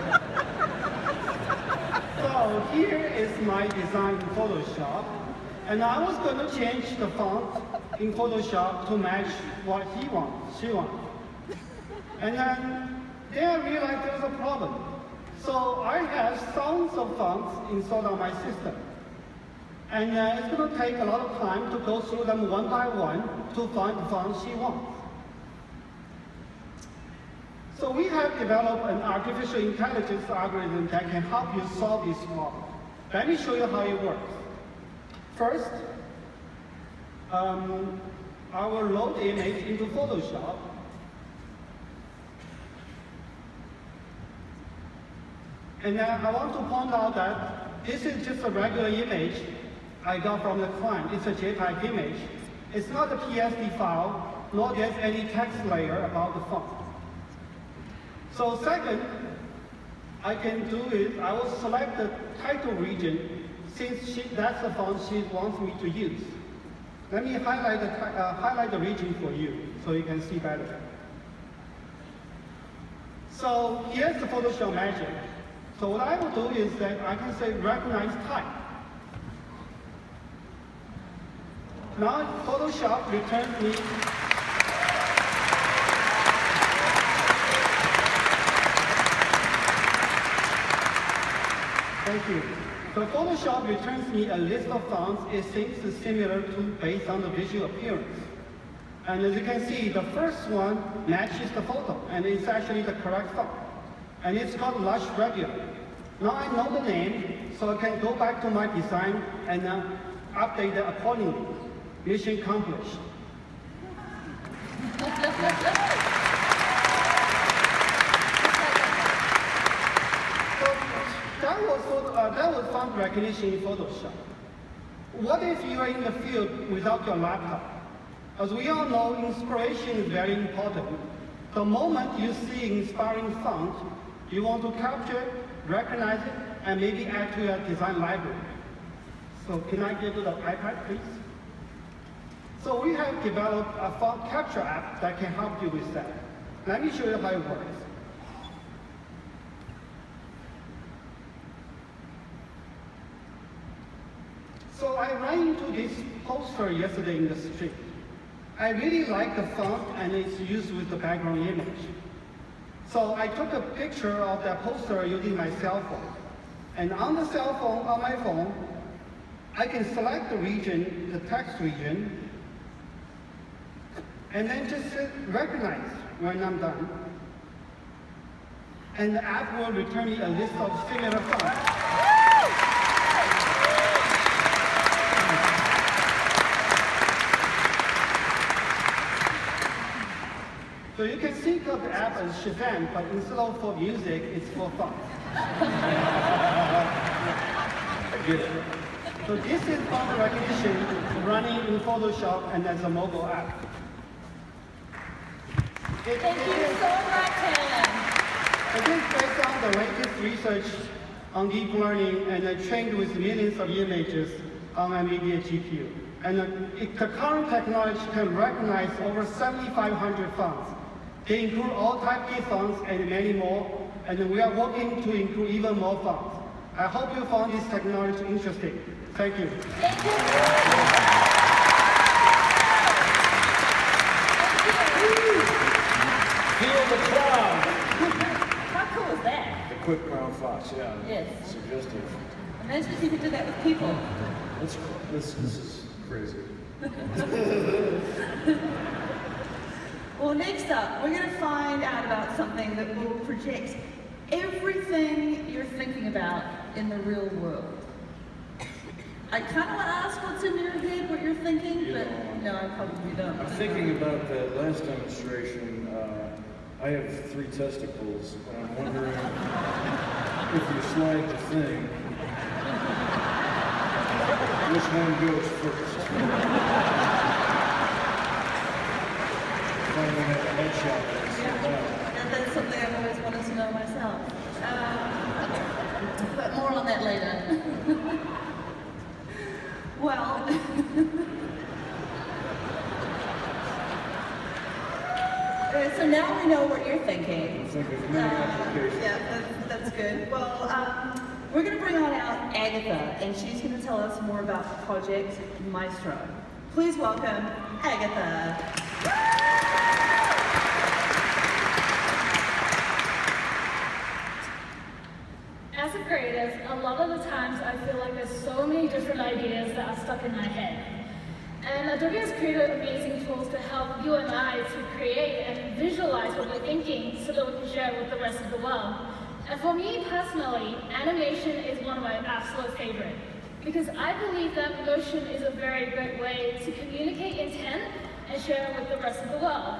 So here is my design in Photoshop. And I was going to change the font in Photoshop to match what she wants. And then I realized there was a problem. So I have thousands of fonts installed on my system. And it's going to take a lot of time to go through them one by one to find the font she wants. So we have developed an artificial intelligence algorithm that can help you solve this problem. Let me show you how it works. First, I will load the image into Photoshop. And I want to point out that this is just a regular image I got from the client. It's a JPEG image. It's not a PSD file, nor there's any text layer about the font. So second, I can do is I will select the title region since that's the font she wants me to use. Let me highlight the region for you so you can see better. So here's the Photoshop magic. So what I will do is that I can say recognize type. Now Photoshop returns me Thank you. So Photoshop returns me a list of fonts it thinks is similar to based on the visual appearance. And as you can see, the first one matches the photo, and it's actually the correct font. And it's called Lush Regular. Now I know the name, so I can go back to my design and update it accordingly. Mission accomplished. That was font recognition in Photoshop. What if you are in the field without your laptop? As we all know, inspiration is very important. The moment you see inspiring font, you want to capture it, recognize it, and maybe add to your design library. So can I give you the iPad, please? So we have developed a font capture app that can help you with that. Let me show you how it works. So I ran into this poster yesterday in the street. I really like the font and it's used with the background image. So I took a picture of that poster using my cell phone. And on the cell phone, on my phone, I can select the region, the text region, and then just recognize when I'm done. And the app will return me a list of similar fonts. So you can think of the app as Shazam, but instead of for music, it's for fun. I get it. So this is font recognition running in Photoshop and as a mobile app. Thank you so much, Helen. It is based on the latest research on deep learning and trained with millions of images on NVIDIA GPU. And the current technology can recognize over 7,500 fonts. They include all type A fonts and many more, and we are working to include even more fonts. I hope you found this technology interesting. Thank you. Thank you. Feel the cloud. How cool is that? The quick brown fox, yeah. Yes. Suggestive. Imagine if you could do that with people. That's cool. This is crazy. Well, next up, we're going to find out about something that will project everything you're thinking about in the real world. I kind of want to ask what's in your head, what you're thinking, but no, I probably don't. I'm thinking about that last demonstration. I have 3 testicles, and I'm wondering if you slide the thing, which one goes first? Finally have a headshot. That's something I've always wanted to know myself. But more on that later. Well, so now we know what you're thinking. Yeah, that's good. Well, we're going to bring on out Agatha, and she's going to tell us more about Project Maestro. Please welcome Agatha. As a creative, a lot of the times I feel like there's so many different ideas that are stuck in my head. And Adobe has created amazing tools to help you and I to create and visualize what we're thinking so that we can share it with the rest of the world. And for me personally, animation is one of my absolute favorite because I believe that motion is a very great way to communicate intent and share it with the rest of the world.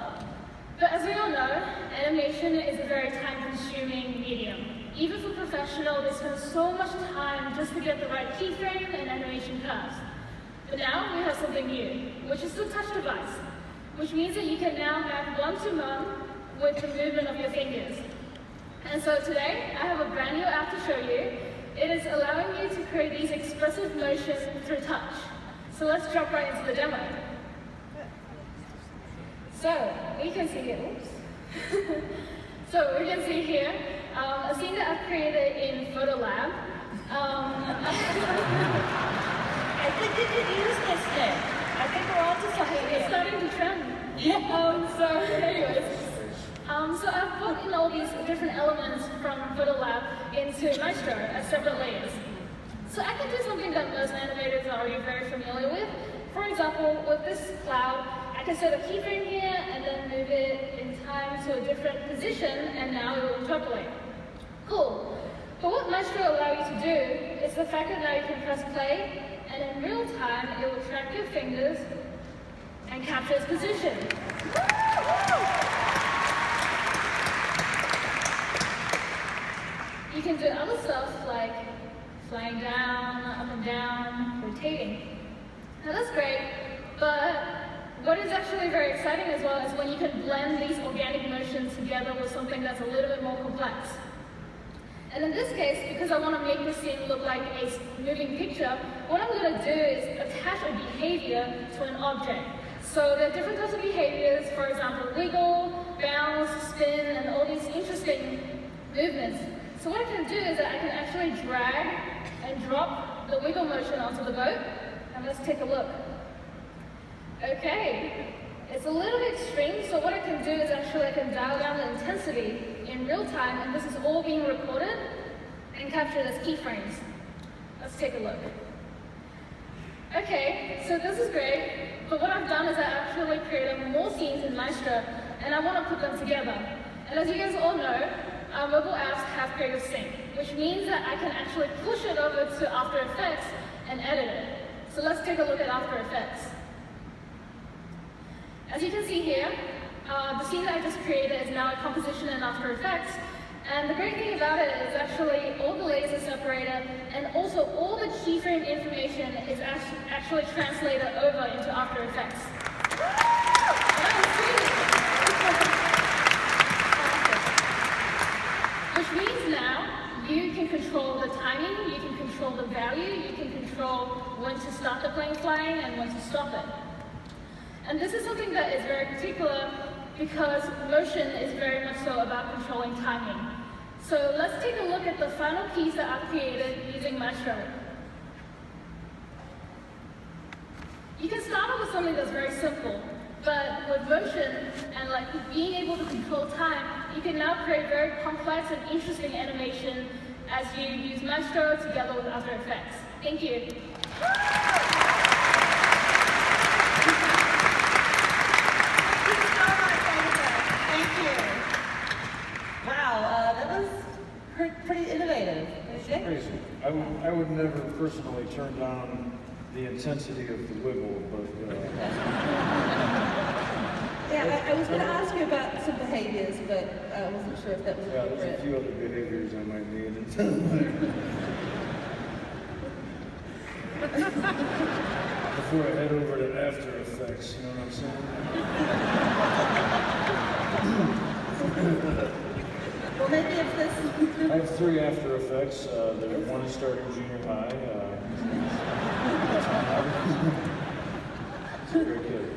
But as we all know, animation is a very time-consuming medium. Even for professionals, they spend so much time just to get the right keyframe and animation curves. But now we have something new, which is the touch device, which means that you can now map one-to-one with the movement of your fingers. And so today, I have a brand new app to show you. It is allowing you to create these expressive motions through touch. So let's jump right into the demo. So we can see here, oops. So we can see here a scene that I've created in Photolab. I think you could use this thing. I think we're all to something here. It's starting to trend. Yeah. So anyways, so I've put in all these different elements from Photolab into Maestro as separate layers. So I can do something that most animators are already very familiar with. For example, with this cloud, I can set a keyframe here and then move it in time to a different position, and now it will interpolate. Cool. But what Maestro allows you to do is the fact that now you can press play, and in real time, it will track your fingers and capture its position. You can do other stuff like flying down, up and down, rotating. Now that's great, but what is actually very exciting as well is when you can blend these organic motions together with something that's a little bit more complex. And in this case, because I want to make the scene look like a moving picture, what I'm going to do is attach a behavior to an object. So there are different types of behaviors, for example, wiggle, bounce, spin, and all these interesting movements. So what I can do is that I can actually drag and drop the wiggle motion onto the boat, and let's take a look. Okay, it's a little bit extreme, so what I can do is actually I can dial down the intensity in real time, and this is all being recorded and captured as keyframes. Let's take a look. Okay, so this is great, but what I've done is I actually created more scenes in Maestro, and I want to put them together. And as you guys all know, our mobile apps have Creative Sync, which means that I can actually push it over to After Effects and edit it. So let's take a look at After Effects. As you can see here, the scene that I just created is now a composition in After Effects. And the great thing about it is actually all the layers are separated, and also all the keyframe information is actually translated over into After Effects. Which means now you can control the timing, you can control the value, you can control when to start the plane flying and when to stop it. And this is something that is very particular because motion is very much so about controlling timing. So let's take a look at the final piece that I've created using Maestro. You can start off with something that's very simple, but with motion and like being able to control time, you can now create very complex and interesting animation as you use Maestro together with After Effects. Thank you. Wow, that was pretty innovative. Crazy. I would never personally turn down the intensity of the wiggle, but yeah, I was going to ask you about some behaviors, but I wasn't sure if that was appropriate. There's a few other behaviors I might need. Before I head over to After Effects, you know what I'm saying? Well, maybe if this... I have 3 After Effects. One is starting junior high. It's very good.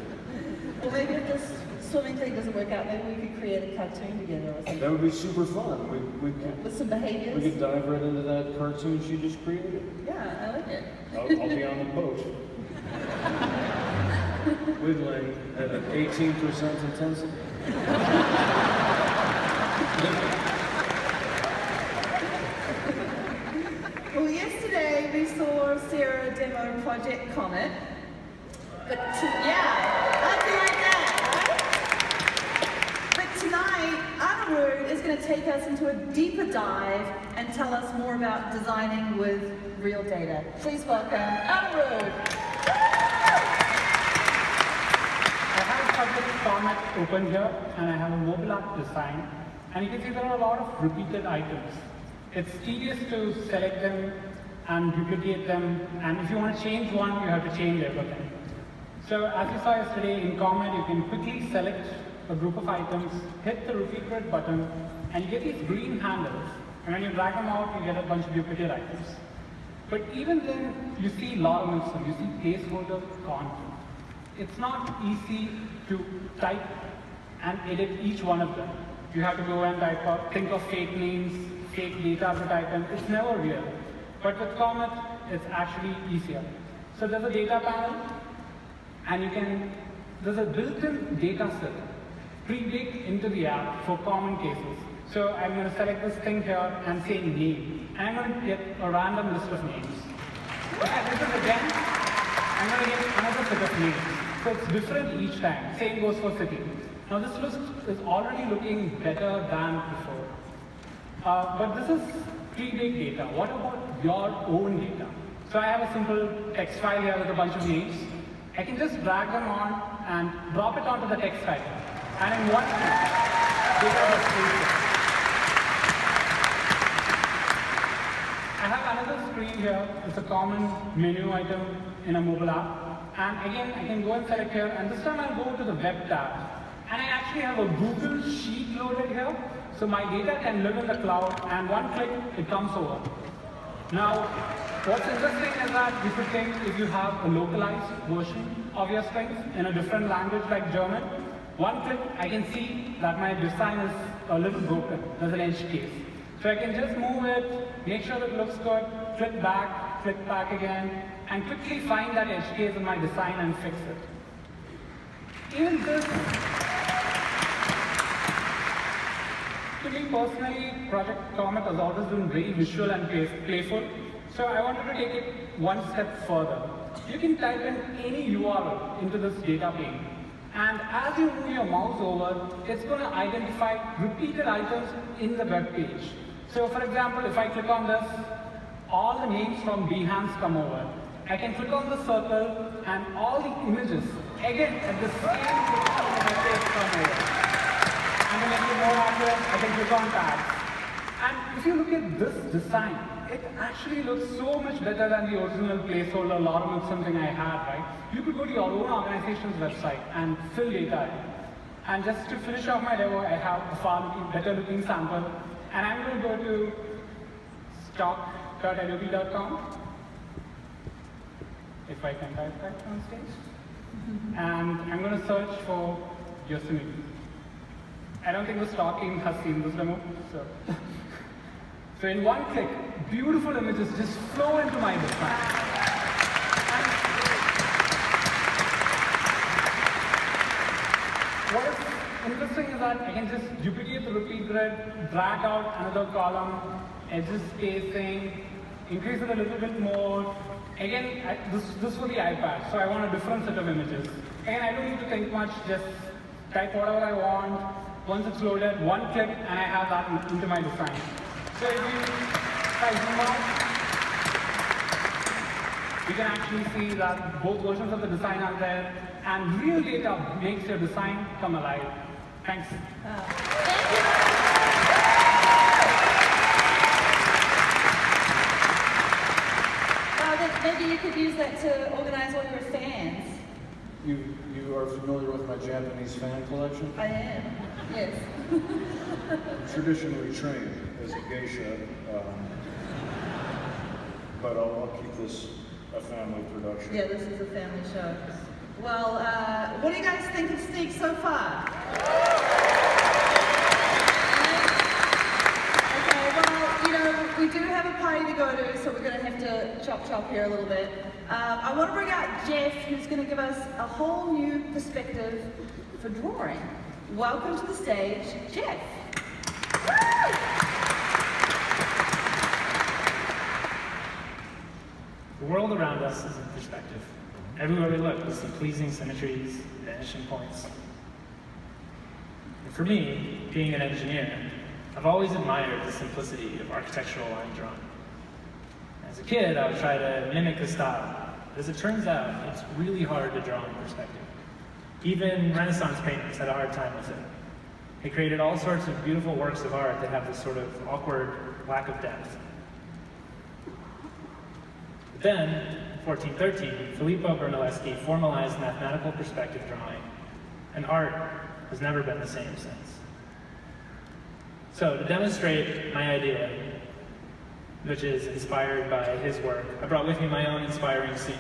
Well, maybe if this swimming thing doesn't work out, maybe we could create a cartoon together or something. That would be super fun. We could, with some behaviors. We could dive right into that cartoon she just created. Yeah, I like it. I'll be on the boat. Wiggling at an 18% intensity. Well, yesterday we saw Sarah demo Project Comet. But yeah, I'd be like that, right? But tonight, Adobe is going to take us into a deeper dive and tell us more about designing with real data. Please welcome Adobe. I have Project Comet open here, and I have a mobile app design. And you can see there are a lot of repeated items. It's tedious to select them and duplicate them, and if you want to change one, you have to change everything. So as you saw yesterday in Comet, you can quickly select a group of items, hit the repeat red button, and you get these green handles. And when you drag them out, you get a bunch of duplicate items. But even then, you see a lot of them, so you see placeholder content. It's not easy to type and edit each one of them. You have to go and type out, think of fake names, fake data to type in. It's never real. But with Comet, it's actually easier. So there's a data panel, and there's a built-in data set pre-baked into the app for common cases. So I'm going to select this thing here and say name. And I'm going to get a random list of names. Okay, this is again, I'm going to get another set of names. So it's different each time. Same goes for city. Now this list is already looking better than before. But this is pre-baked data. What about your own data? So I have a simple text file here with a bunch of names. I can just drag them on and drop it onto the text file. And in one click, data is created. I have another screen here. It's a common menu item in a mobile app. And again, I can go and select here, and this time I'll go to the web tab. And I actually actually have a Google Sheet loaded here, so my data can live in the cloud, and one click, it comes over. Now, what's interesting is that you could think if you have a localized version of your strings in a different language like German, one click, I can see that my design is a little broken. There's an edge case. So I can just move it, make sure it looks good, click back again, and quickly find that edge case in my design and fix it. Even this, to me personally, Project Comet has always been very visual and playful, so I wanted to take it one step further. You can type in any URL into this data pane, and as you move your mouse over, it's going to identify repeated items in the web page. So for example, if I click on this, all the names from Behance come over. I can click on the circle, and all the images, again, at the same location of the page come over. And to make it more accurate, I can click on tags. And if you look at this design, it actually looks so much better than the original placeholder logarithm something I had, right? You could go to your own organization's website and fill data in. And just to finish off my demo, I have a far better looking sample. And I'm going to go to stock.adobe.com, if I can type that on stage. And I'm going to search for Yosemite. I don't think the stock team has seen this demo. So in one click, beautiful images just flow into my design. What is interesting is that I can just duplicate the repeat grid, drag out another column, edges spacing, increase it a little bit more. Again, this for the iPad, so I want a different set of images. Again, I don't need to think much, just type whatever I want. Once it's loaded, one click, and I have that into my design. So if I zoom out, you can actually see that both versions of the design are there, and real data makes your design come alive. Thanks. Maybe you could use that to organize all your fans. You are familiar with my Japanese fan collection? I am, yes. I'm traditionally trained as a geisha, but I'll keep this a family production. Yeah, this is a family show. Well, what do you guys think of Sneak so far? Okay, well, you know, we do have a party to go to, so we're going to have to chop here a little bit. I want to bring out Jeff, who's going to give us a whole new perspective for drawing. Welcome to the stage, Jeff. The world around us is in perspective. Everywhere we look, we see pleasing symmetries, vanishing points. And for me, being an engineer, I've always admired the simplicity of architectural line drawing. As a kid, I would try to mimic the style. But as it turns out, it's really hard to draw in perspective. Even Renaissance painters had a hard time with it. They created all sorts of beautiful works of art that have this sort of awkward lack of depth. But then, in 1413, Filippo Brunelleschi formalized mathematical perspective drawing, and art has never been the same since. So, to demonstrate my idea, which is inspired by his work, I brought with me my own inspiring scene.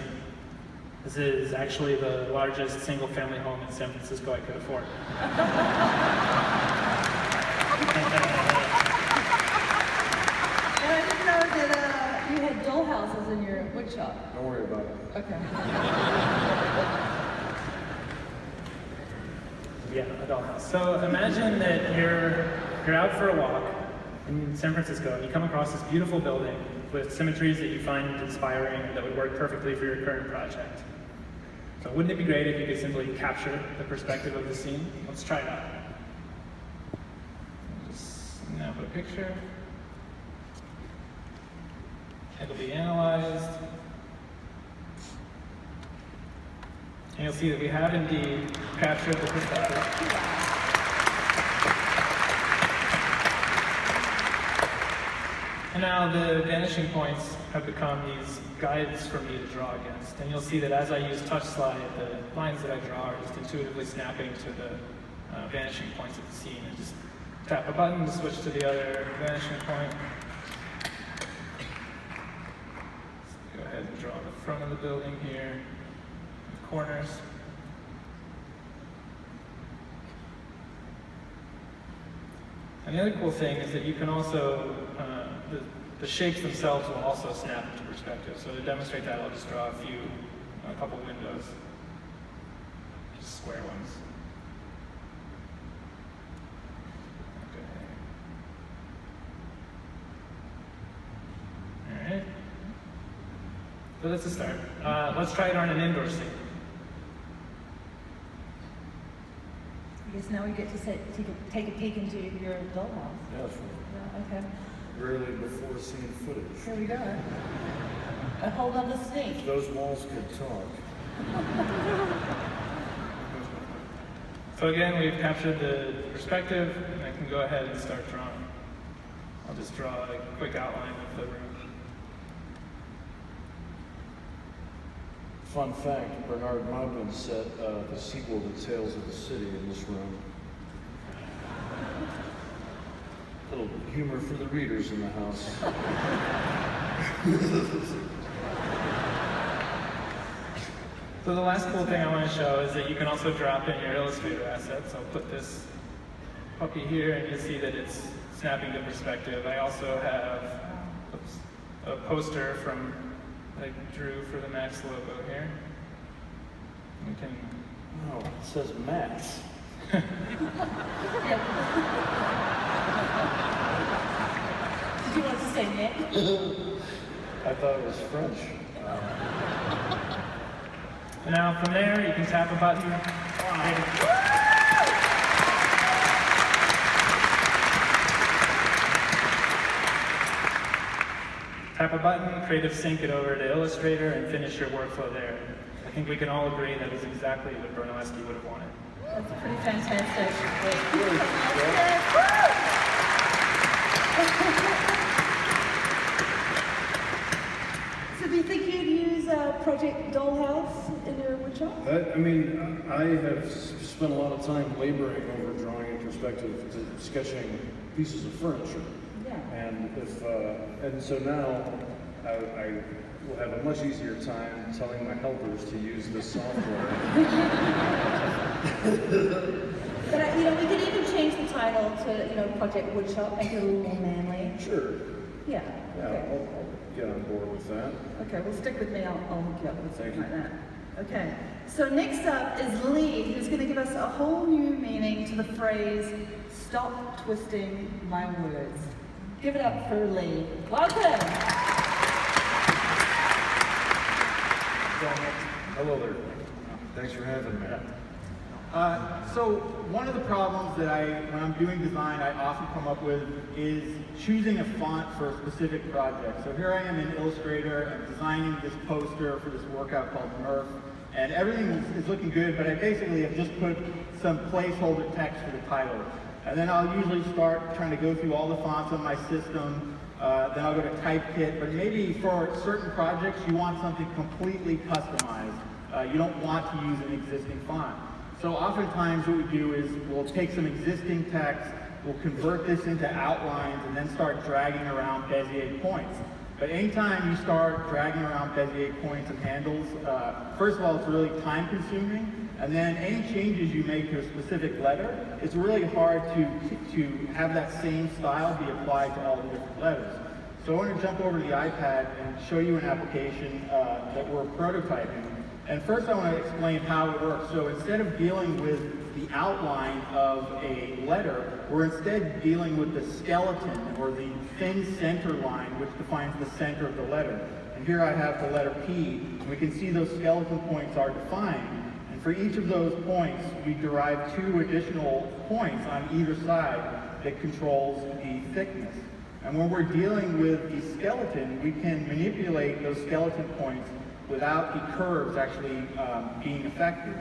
This is actually the largest single-family home in San Francisco I could afford. And I didn't know that you had dollhouses in your wood shop. Don't worry about it. Okay. Yeah, a dollhouse. So imagine that you're out for a walk in San Francisco and you come across this beautiful building with symmetries that you find inspiring that would work perfectly for your current project. So wouldn't it be great if you could simply capture the perspective of the scene? Let's try it out. Just now put a picture. It'll be analyzed. And you'll see that we have indeed captured the perspective. And now the vanishing points have become these guides for me to draw against. And you'll see that as I use touch slide, the lines that I draw are just intuitively snapping to the vanishing points of the scene, and just tap a button to switch to the other vanishing point. So go ahead and draw the front of the building here, the corners. And the other cool thing is that you can also, the shapes themselves will also snap into perspective. So to demonstrate that, I'll just draw a couple windows, just square ones. Okay. All right. So that's a start. Let's try it on an indoor scene. I guess now we get to take a peek into your dollhouse. Yeah, Yeah, okay. rarely before seen footage. Here we go. A whole other sneak. Those walls could talk. So again, we've captured the perspective, and I can go ahead and start drawing. I'll just draw a quick outline of the room. Fun fact, Bernard Maupin set the sequel to Tales of the City in this room. Little humor for the readers in the house. So the last cool thing I want to show is that you can also drop in your Illustrator assets. I'll put this puppy here, and you'll see that it's snapping to perspective. I also have a poster from I drew for the Max logo here. We can. Oh, it says Max. Did you want to say Nick? I thought it was French. And now from there, you can tap a button. Tap a button, Creative Sync it over to Illustrator, and finish your workflow there. I think we can all agree that is exactly what Brunelleschi would have wanted. That's pretty fantastic. So do you think you'd use Project Dollhouse in your woodshop? I mean, I have spent a lot of time laboring over drawing in perspective, sketching pieces of furniture. Yeah. And so now I will have a much easier time telling my helpers to use this software. But we could even change the title to Project Woodshop, make it a little more manly. Sure. Yeah. Yeah, Okay. I'll get on board with that. Okay, well stick with me, I'll hook you up with Thank something you. like that. Okay, so next up is Lee, who's going to give us a whole new meaning to the phrase, stop twisting my words. Give it up for Lee. Welcome! Hello there. Thanks for having me. So one of the problems that when I'm doing design, I often come up with is choosing a font for a specific project. So here I am in Illustrator, I'm designing this poster for this workout called Murph, and everything is looking good, but I basically have just put some placeholder text for the title. And then I'll usually start trying to go through all the fonts on my system, then I'll go to Typekit, but maybe for certain projects you want something completely customized. You don't want to use an existing font. So oftentimes what we do is we'll take some existing text, we'll convert this into outlines, and then start dragging around Bezier points. But anytime you start dragging around Bezier points and handles, first of all, it's really time consuming, and then any changes you make to a specific letter, it's really hard to have that same style be applied to all the different letters. So I want to jump over to the iPad and show you an application that we're prototyping. And first I want to explain how it works. So instead of dealing with the outline of a letter, we're instead dealing with the skeleton, or the thin center line, which defines the center of the letter. And here I have the letter P, and we can see those skeleton points are defined. And for each of those points, we derive 2 additional points on either side that controls the thickness. And when we're dealing with the skeleton, we can manipulate those skeleton points without the curves actually being affected.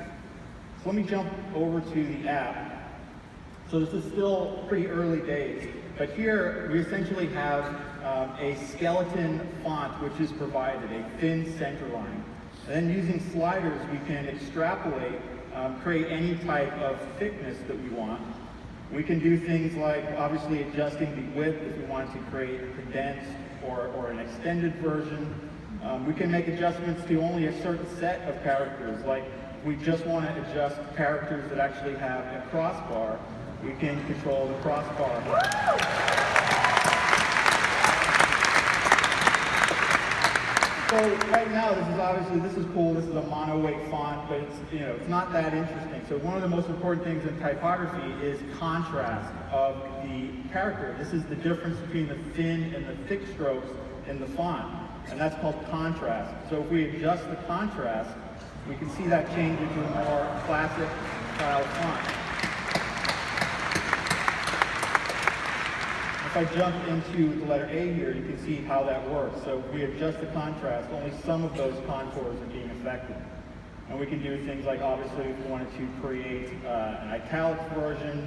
So let me jump over to the app. So this is still pretty early days, but here we essentially have a skeleton font which is provided, a thin center line. And then using sliders, we can extrapolate create any type of thickness that we want. We can do things like obviously adjusting the width if we want to create a condensed or an extended version. We can make adjustments to only a certain set of characters, like if we just want to adjust characters that actually have a crossbar, we can control the crossbar. So right now, this is cool. This is a mono-weight font, but it's not that interesting. So one of the most important things in typography is contrast of the character. This is the difference between the thin and the thick strokes in the font, and that's called contrast. So if we adjust the contrast, we can see that change into a more classic style font. If I jump into the letter A here, you can see how that works. So if we adjust the contrast, only some of those contours are being affected. And we can do things like, obviously, if we wanted to create an italics version.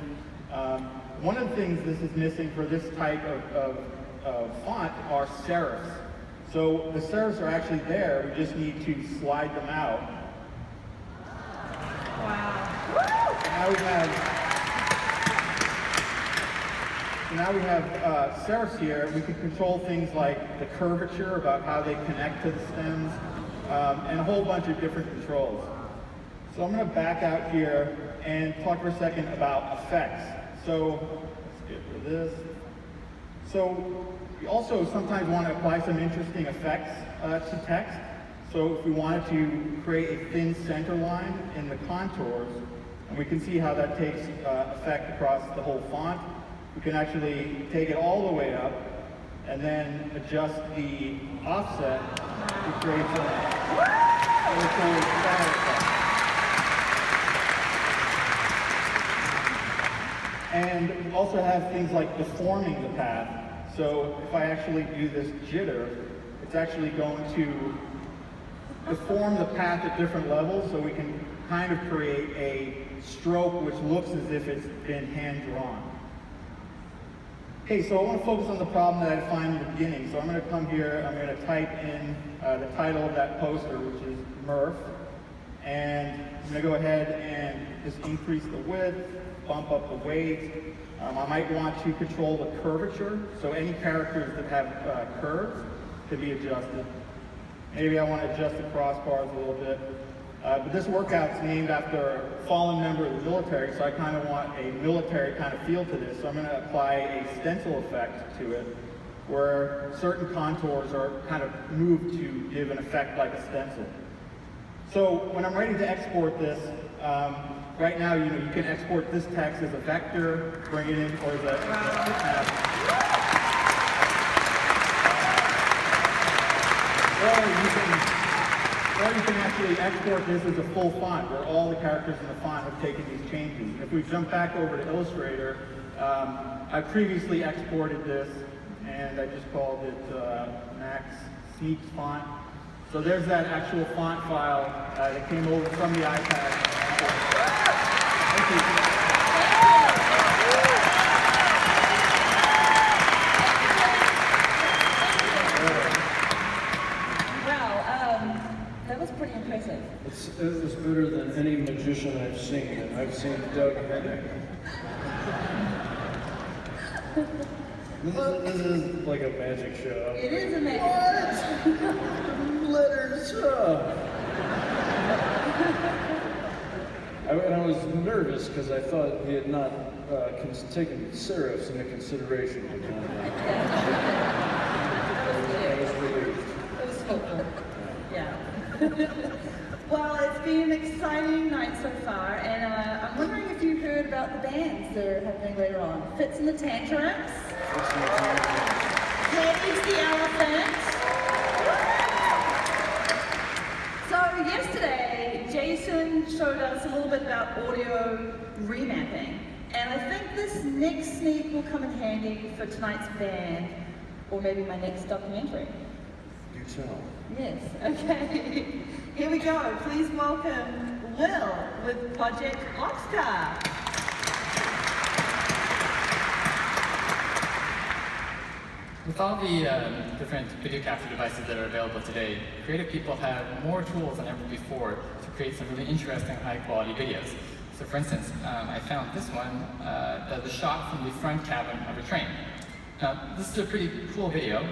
One of the things this is missing for this type of font are serifs. So the serifs are actually there, we just need to slide them out. Wow. Now we have serifs here. We can control things like the curvature, about how they connect to the stems, and a whole bunch of different controls. So I'm going to back out here and talk for a second about effects. So let's get rid of this. So we also sometimes want to apply some interesting effects to text. So if we wanted to create a thin center line in the contours, and we can see how that takes effect across the whole font. We can actually take it all the way up and then adjust the offset to create some really cool shadow effect. And we also have things like deforming the path. So if I actually do this jitter, it's actually going to deform the path at different levels, so we can kind of create a stroke which looks as if it's been hand-drawn. Okay, so I want to focus on the problem that I defined in the beginning. So I'm going to come here, I'm going to type in the title of that poster, which is Murph. And I'm going to go ahead and just increase the width, bump up the weight. I might want to control the curvature. So any characters that have curves can be adjusted. Maybe I want to adjust the crossbars a little bit. But this workout's named after a fallen member of the military, so I kind of want a military kind of feel to this. So I'm going to apply a stencil effect to it, where certain contours are kind of moved to give an effect like a stencil. So when I'm ready to export this, right now, you can export this text as a vector, bring it in, or as a bitmap. Or you can actually export this as a full font, where all the characters in the font have taken these changes. If we jump back over to Illustrator, I previously exported this, and I just called it Max Sneaks font. So there's that actual font file that came over from the iPad. Thank you. That was pretty impressive. It was better than any magician I've seen, and I've seen Doug Hennig. This is like a magic show. It is a magic show. What? Letters up. I was nervous because I thought he had not taken serifs into consideration. I was relieved. It was hopeful. Yeah. Well, it's been an exciting night so far, and I'm wondering if you heard about the bands that are happening later on. Fits and the Tantrums. Teddy's the Elephant. So yesterday, Jason showed us a little bit about audio remapping, and I think this next sneak will come in handy for tonight's band, or maybe my next documentary. Do tell. Yes, okay. Here we go. Please welcome Will with Project Oxcar. With all the different video capture devices that are available today, creative people have more tools than ever before to create some really interesting, high-quality videos. So for instance, I found this one that was shot from the front cabin of a train. Now, this is a pretty cool video,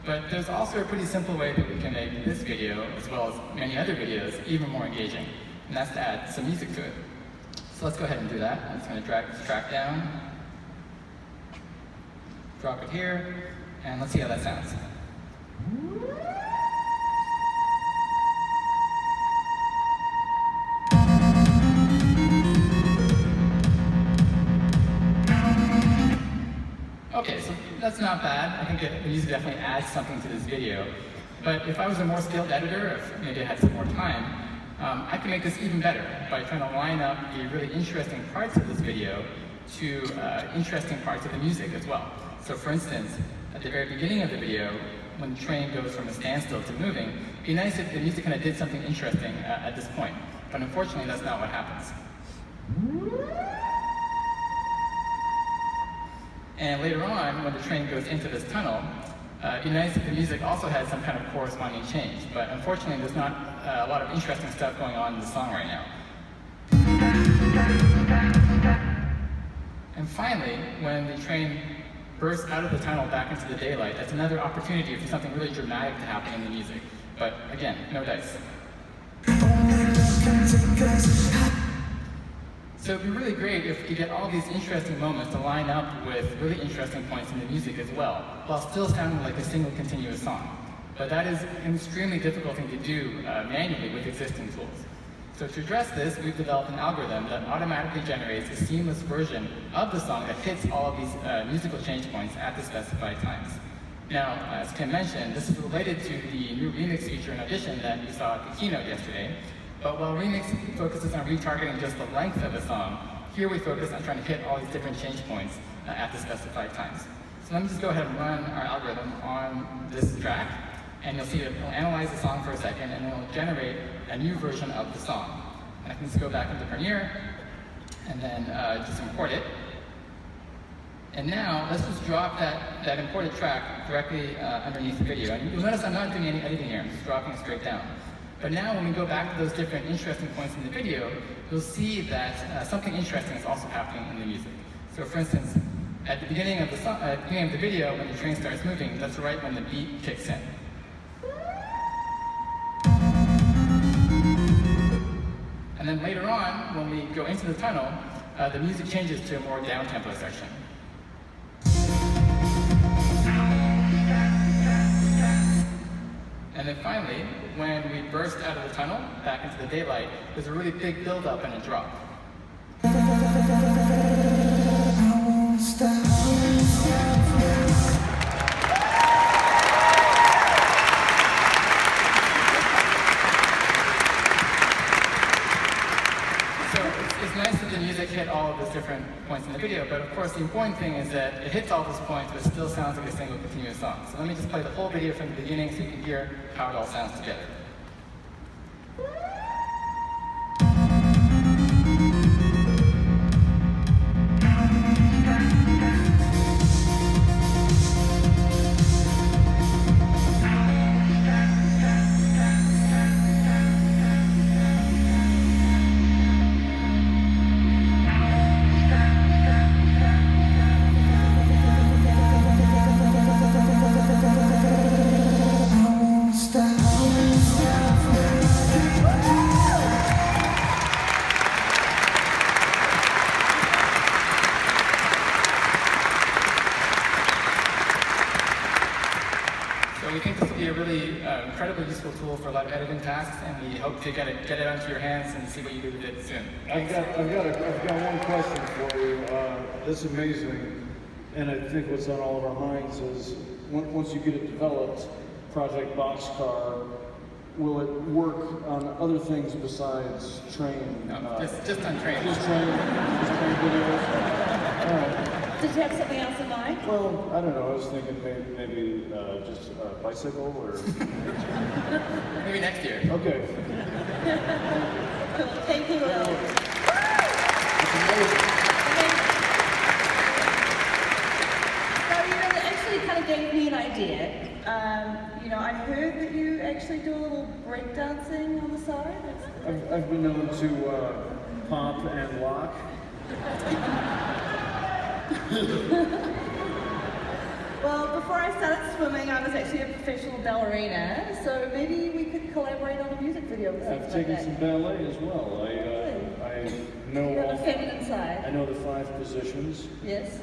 but there's also a pretty simple way that we can make this video, as well as many other videos, even more engaging, and that's to add some music to it. So let's go ahead and do that. I'm just going to drag this track down, drop it here, and let's see how that sounds. Okay, so that's not bad. I think that the music definitely adds something to this video. But if I was a more skilled editor, if maybe I had some more time, I can make this even better by trying to line up the really interesting parts of this video to interesting parts of the music as well. So for instance, at the very beginning of the video, when the train goes from a standstill to moving, it'd be nice if the music kind of did something interesting at this point. But unfortunately, that's not what happens. And later on, when the train goes into this tunnel, it'd be nice if the music also had some kind of corresponding change. But unfortunately, there's not a lot of interesting stuff going on in the song right now. And finally, when the train bursts out of the tunnel back into the daylight, that's another opportunity for something really dramatic to happen in the music. But again, no dice. So it'd be really great if you get all these interesting moments to line up with really interesting points in the music as well, while still sounding like a single continuous song. But that is an extremely difficult thing to do manually with existing tools. So to address this, we've developed an algorithm that automatically generates a seamless version of the song that hits all of these musical change points at the specified times. Now, as Tim mentioned, this is related to the new remix feature in Audition that you saw at the keynote yesterday. But while remix focuses on retargeting just the length of a song, here we focus on trying to hit all these different change points at the specified times. So let me just go ahead and run our algorithm on this track, and you'll see it will analyze the song for a second, and then it'll generate a new version of the song. And I can just go back into Premiere, and then just import it. And now, let's just drop that imported track directly underneath the video. And you'll notice I'm not doing any editing here, I'm just dropping it straight down. But now when we go back to those different interesting points in the video, you'll see that something interesting is also happening in the music. So for instance, at the beginning of the video, when the train starts moving, that's right when the beat kicks in. And then later on, when we go into the tunnel, the music changes to a more down-tempo section. And then finally, when we burst out of the tunnel, back into the daylight, there's a really big build-up and a drop. It's nice that the music hit all of those different points in the video, but of course the important thing is that it hits all those points, but it still sounds like a single continuous song. So let me just play the whole video from the beginning so you can hear how it all sounds together. We think this will be a really incredibly useful tool for a lot of editing tasks, and we hope to get it onto your hands and see what you do with it soon. I've got one question for you. That's amazing, and I think what's on all of our minds is once you get it developed, Project Boxcar, will it work on other things besides train? No, just on train. Just train videos. All right. Did you have something else in mind? Well, I don't know. I was thinking maybe just a bicycle or... Maybe next year. Okay. Thank you, Will. It's amazing. So you actually kind of gave me an idea. You know, I heard that you actually do a little breakdancing on the side. I've been known to pop and lock. Well, before I started swimming, I was actually a professional ballerina, so maybe we could collaborate on a music video with I've something taken like some that. ballet as well. I know You have a all. feminine side. I know the 5 positions. Yes.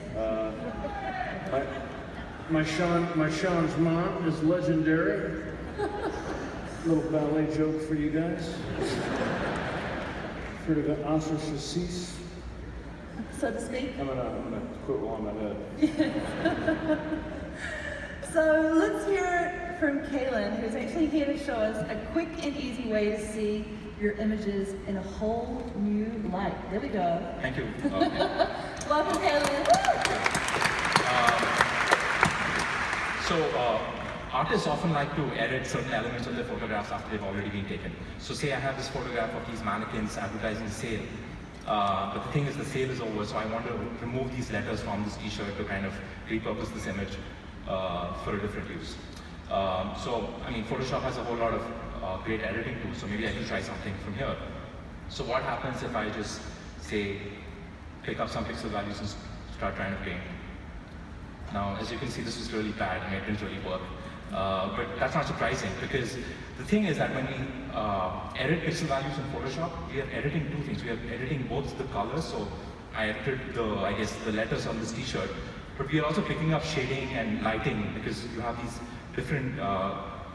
My changement is legendary. Little ballet joke for you guys. Heard of an ostracism? So to speak. I'm gonna quit while I'm ahead. So let's hear it from Kaylin, who's actually here to show us a quick and easy way to see your images in a whole new light. There we go. Thank you. Welcome, Kaylin. Artists often like to edit certain elements of their photographs after they've already been taken. So say I have this photograph of these mannequins advertising a sale. But the thing is, the sale is over, so I want to remove these letters from this t-shirt to kind of repurpose this image for a different use. I mean, Photoshop has a whole lot of great editing tools, so maybe I can try something from here. So what happens if I just, say, pick up some pixel values and start trying to paint? Now, as you can see, this was really bad, and it didn't really work. But that's not surprising, because the thing is that when we edit pixel values in Photoshop, we are editing two things. We are editing both the colors, so I edited the letters on this t-shirt, but we are also picking up shading and lighting, because you have these different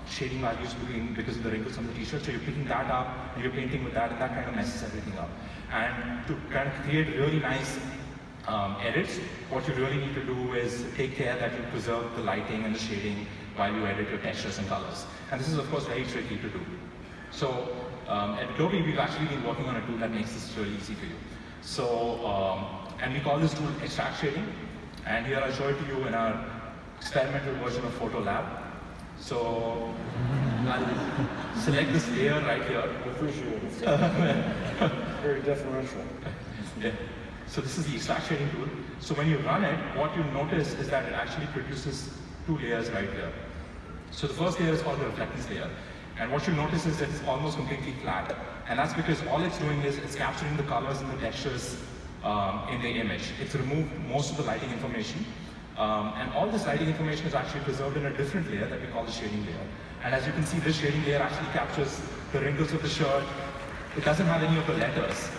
shading values because of the wrinkles on the t-shirt, so you're picking that up, and you're painting with that, and that kind of messes everything up. And to kind of create really nice edits, what you really need to do is take care that you preserve the lighting and the shading while you edit your textures and colors. And this is, of course, very tricky to do. So at Adobe, we've actually been working on a tool that makes this really easy for you. So, and we call this tool extract shading. And here I show it to you in our experimental version of Photo Lab. So I'll select this layer right here. I appreciate it. Very deferential. Yeah. So this is the extract shading tool. So when you run it, what you notice is that it actually produces two layers right here. So the first layer is called the reflectance layer. And what you notice is that it's almost completely flat. And that's because all it's doing is it's capturing the colors and the textures in the image. It's removed most of the lighting information. And all this lighting information is actually preserved in a different layer that we call the shading layer. And as you can see, this shading layer actually captures the wrinkles of the shirt. It doesn't have any of the letters.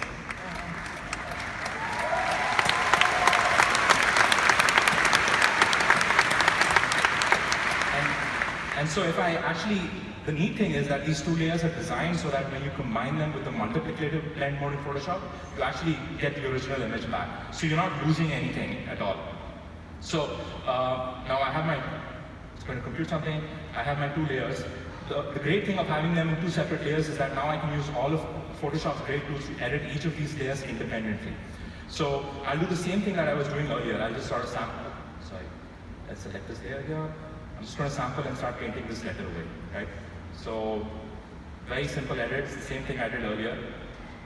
And so if I actually, the neat thing is that these two layers are designed so that when you combine them with the multiplicative blend mode in Photoshop, you actually get the original image back. So you're not losing anything at all. So now I have my, it's going to compute something, I have my two layers. The great thing of having them in two separate layers is that now I can use all of Photoshop's great tools to edit each of these layers independently. So I'll do the same thing that I was doing earlier. I'll just sort of sample. Sorry, let's select this layer here. I'm just going to sample and start painting this letter away, right? So, very simple edits, the same thing I did earlier.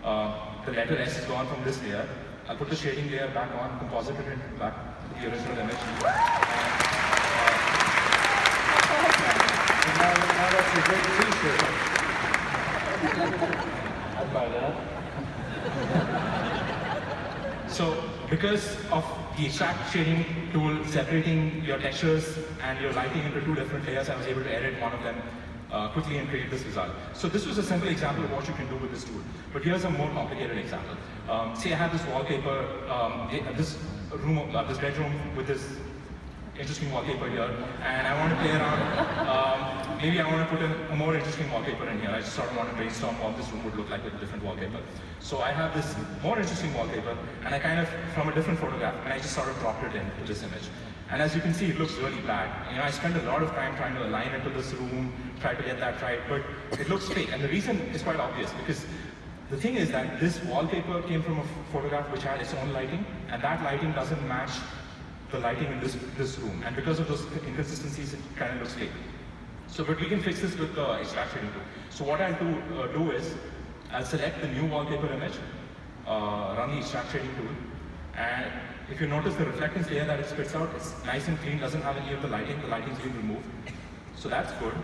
The letter S is gone from this layer. I'll put the shading layer back on, composite it back to the original image. And now that's a great t-shirt. I'd buy that. So, because of the extract shading tool separating your textures and your lighting into two different layers, I was able to edit one of them quickly and create this result. So this was a simple example of what you can do with this tool. But here's a more complicated example. Say I have this wallpaper, this bedroom with this interesting wallpaper here, and I want to play around. Maybe I want to put a more interesting wallpaper in here. I just sort of want to brainstorm what this room would look like with a different wallpaper. So I have this more interesting wallpaper, and I kind of, from a different photograph, and I just sort of dropped it into this image. And as you can see, it looks really bad. You know, I spent a lot of time trying to align it to this room, try to get that right, but it looks fake. And the reason is quite obvious, because the thing is that this wallpaper came from a photograph which had its own lighting, and that lighting doesn't match the lighting in this room. And because of those inconsistencies, it kind of looks fake. So, but we can fix this with the extract shading tool. So what I'll do is, I'll select the new wallpaper image, run the extract shading tool, and if you notice the reflectance layer that it spits out, it's nice and clean, doesn't have any of the lighting's been removed. So that's good.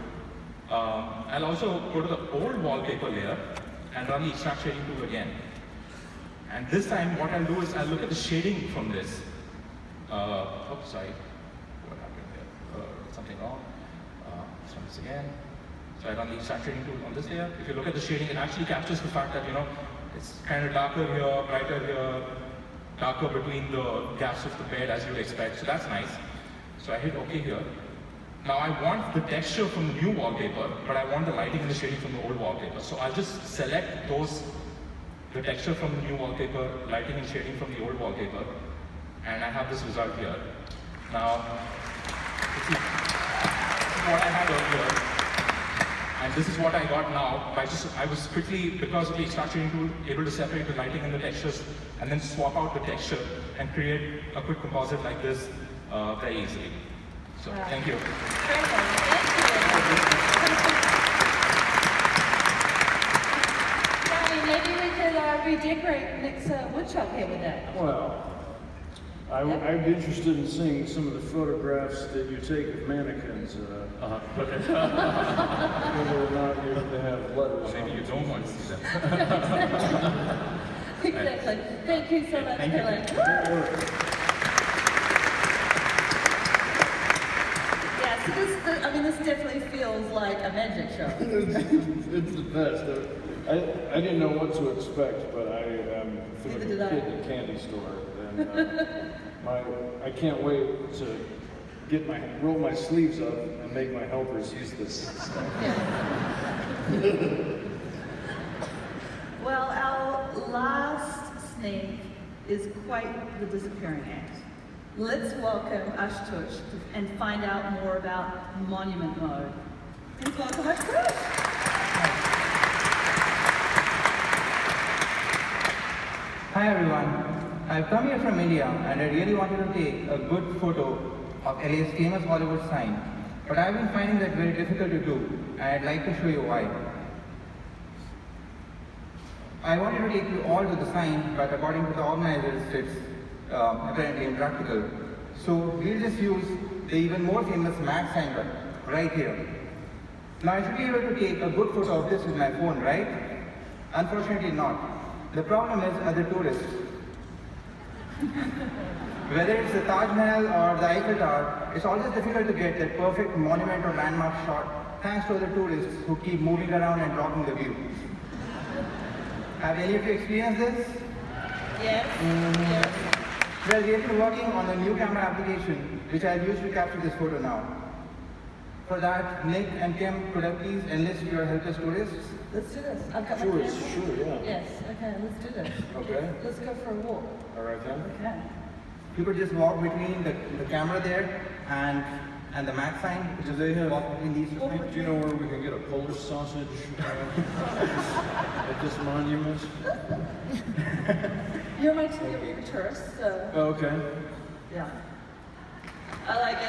I'll also go to the old wallpaper layer and run the extract shading tool again. And this time what I'll do is I'll look at the shading from this. Oops, sorry. What happened here? Something wrong. Let's run this again. So I run the extract shading tool on this layer. If you look at the shading, it actually captures the fact that, it's kind of darker here, brighter here, darker between the gaps of the bed as you would expect. So that's nice. So I hit OK here. Now I want the texture from the new wallpaper, but I want the lighting and the shading from the old wallpaper. So I'll just select the texture from the new wallpaper, lighting and shading from the old wallpaper, and I have this result here. Now, this is what I had earlier, and this is what I got now. I was quickly, because of the extract shading tool, able to separate the lighting and the textures, and then swap out the texture and create a quick composite like this very easily. So, thank you. Maybe we could redecorate Nick's woodshop here with that. Well, I'd be interested in seeing some of the photographs that you take of mannequins. Whether or not they have letters. Maybe you don't want to see them. Exactly. Thank you so much, Helen. Yeah, so this definitely feels like a magic show. It's the best. I didn't know what to expect, but I feel like a kid in a candy store. And I can't wait to roll my sleeves up and make my helpers use this stuff. Well, our last sneak is quite the disappearing act. Let's welcome Ashutosh and find out more about Monument Mode. Please welcome Ashutosh. Hi everyone, I've come here from India and I really wanted to take a good photo of LA's famous Hollywood sign, but I've been finding that very difficult to do and I'd like to show you why. I wanted to take you all to the sign, but according to the organizers, it's apparently impractical. So we'll just use the even more famous MAX sign right here. Now I should be able to take a good photo of this with my phone, right? Unfortunately not. The problem is other tourists. Whether it's the Taj Mahal or the Eiffel Tower, it's always difficult to get that perfect monument or landmark shot thanks to other tourists who keep moving around and blocking the view. Have any of you experienced this? Yes. Yes. Well, we have been working on a new camera application which I'll use to capture this photo now. For that, Nick and Kim, could I please enlist your help as tourists? Let's do this. I've got my Sure, camera. sure, yeah. Yes, okay, let's do this. Okay. Let's go for a walk. All right then. Okay. You could just walk between the camera there and the MAX sign. Do they have? Walk between these two things. Do you know where we can get a Polish sausage at this monument? You're my tourist, so. Oh, okay. Yeah. I like it,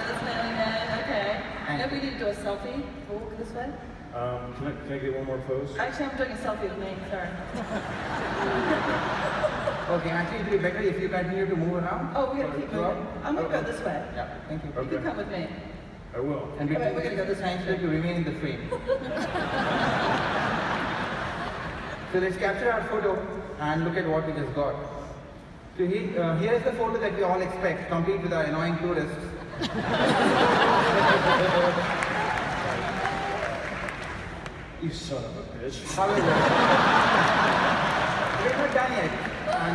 it's smelling nice, okay. Maybe we need to do a selfie, walk this way. Can I get one more pose? Actually, I'm doing a selfie with me, sorry. Okay, actually it would be better if you continue to move around. Oh, we're gonna keep moving. I'm gonna go this way. Yeah, thank you. You can come with me. I will. And Okay, we're gonna go this way. to remain in the frame. So let's capture our photo and look at what we just got. So here is the photo that we all expect, complete with our annoying tourists. You son of a bitch. However, we're not done yet.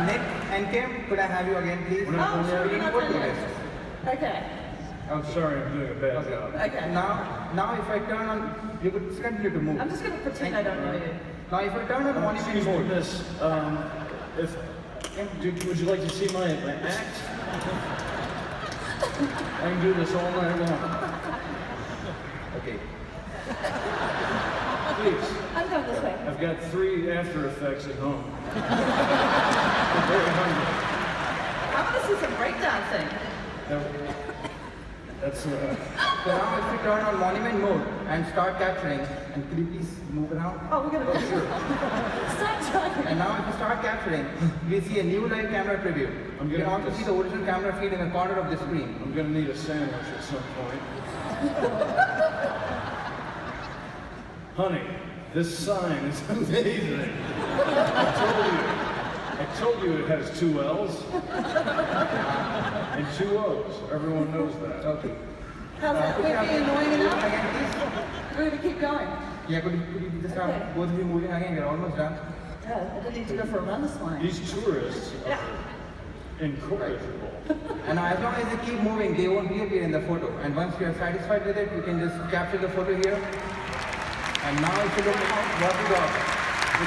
Nick and Kim, could I have you again, please? Oh, sure, we're not done yet. tourists. Okay. I'm sorry, I'm doing a bad job. Okay. Now if I turn on, you could continue to move. I'm just gonna pretend I don't know you. Now if I turn on monument Excuse me, mode, miss. Would you like to see my act? I can do this all night long. Okay. Please. I'm going this way. I've got 3 After Effects at home. I'm very hungry. I want to see some breakdancing. That's So now if we turn on monument mode and start capturing, and could you please move around? Oh, we're gonna go. Sure. Stop trying. And now if we start capturing, we see a new live camera preview. You can also see the original camera feed in the corner of the screen. I'm going to need a sandwich at some point. Honey, this sign is amazing. I told you it has 2 L's and 2 O's. Everyone knows that. Okay. How's that? Would it be annoying enough? We're going to keep going. Yeah, could you just have both of you moving again? We're almost done. Yeah, I didn't need to go for a run this morning. These tourists are incorrigible. And as long as they keep moving, they won't reappear in the photo. And once you are satisfied with it, you can just capture the photo here. And now if you look at what we got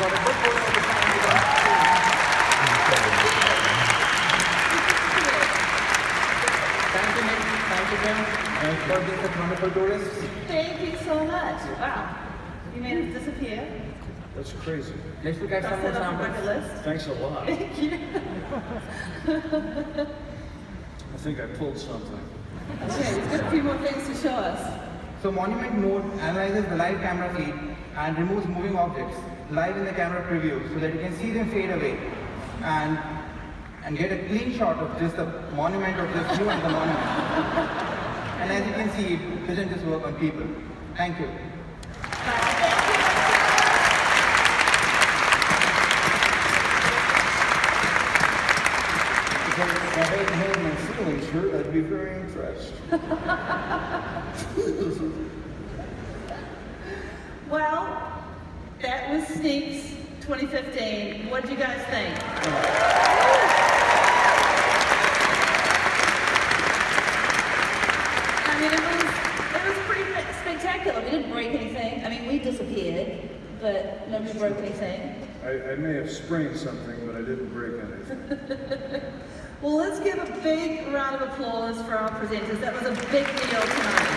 a good photo of the sign. Thank you, Nick. Thank you, Kim. For being such wonderful tourists. Thank you so much. Wow. You made us disappear. That's crazy. Let's look at some more samples. Thanks a lot. Thank you. I think I pulled something. Okay, we've got a few more things to show us. So monument mode analyzes the live camera feed and removes moving objects live in the camera preview so that you can see them fade away and get a clean shot of just the monument of this view and the monument. And as you can see, it doesn't just work on people. Thank you. If I hadn't had my feelings hurt, I'd be very impressed. Well, that was Sneaks 2015. What did you guys think? I mean, it was pretty spectacular. We didn't break anything. I mean, we disappeared, but nobody broke anything. I may have sprained something, but I didn't break anything. Well, let's give a big round of applause for our presenters. That was a big deal tonight.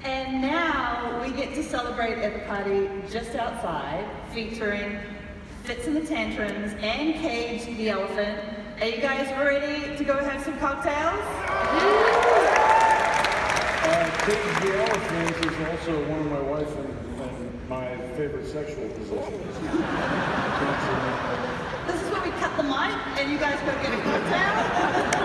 And now we get to celebrate at the party just outside, featuring Fitz and the Tantrums and Cage the Elephant. Are you guys ready to go have some cocktails? Cage the Elephant is also one of my wife and my favorite sexual positions. This is where we cut the mic and you guys go get a cocktail?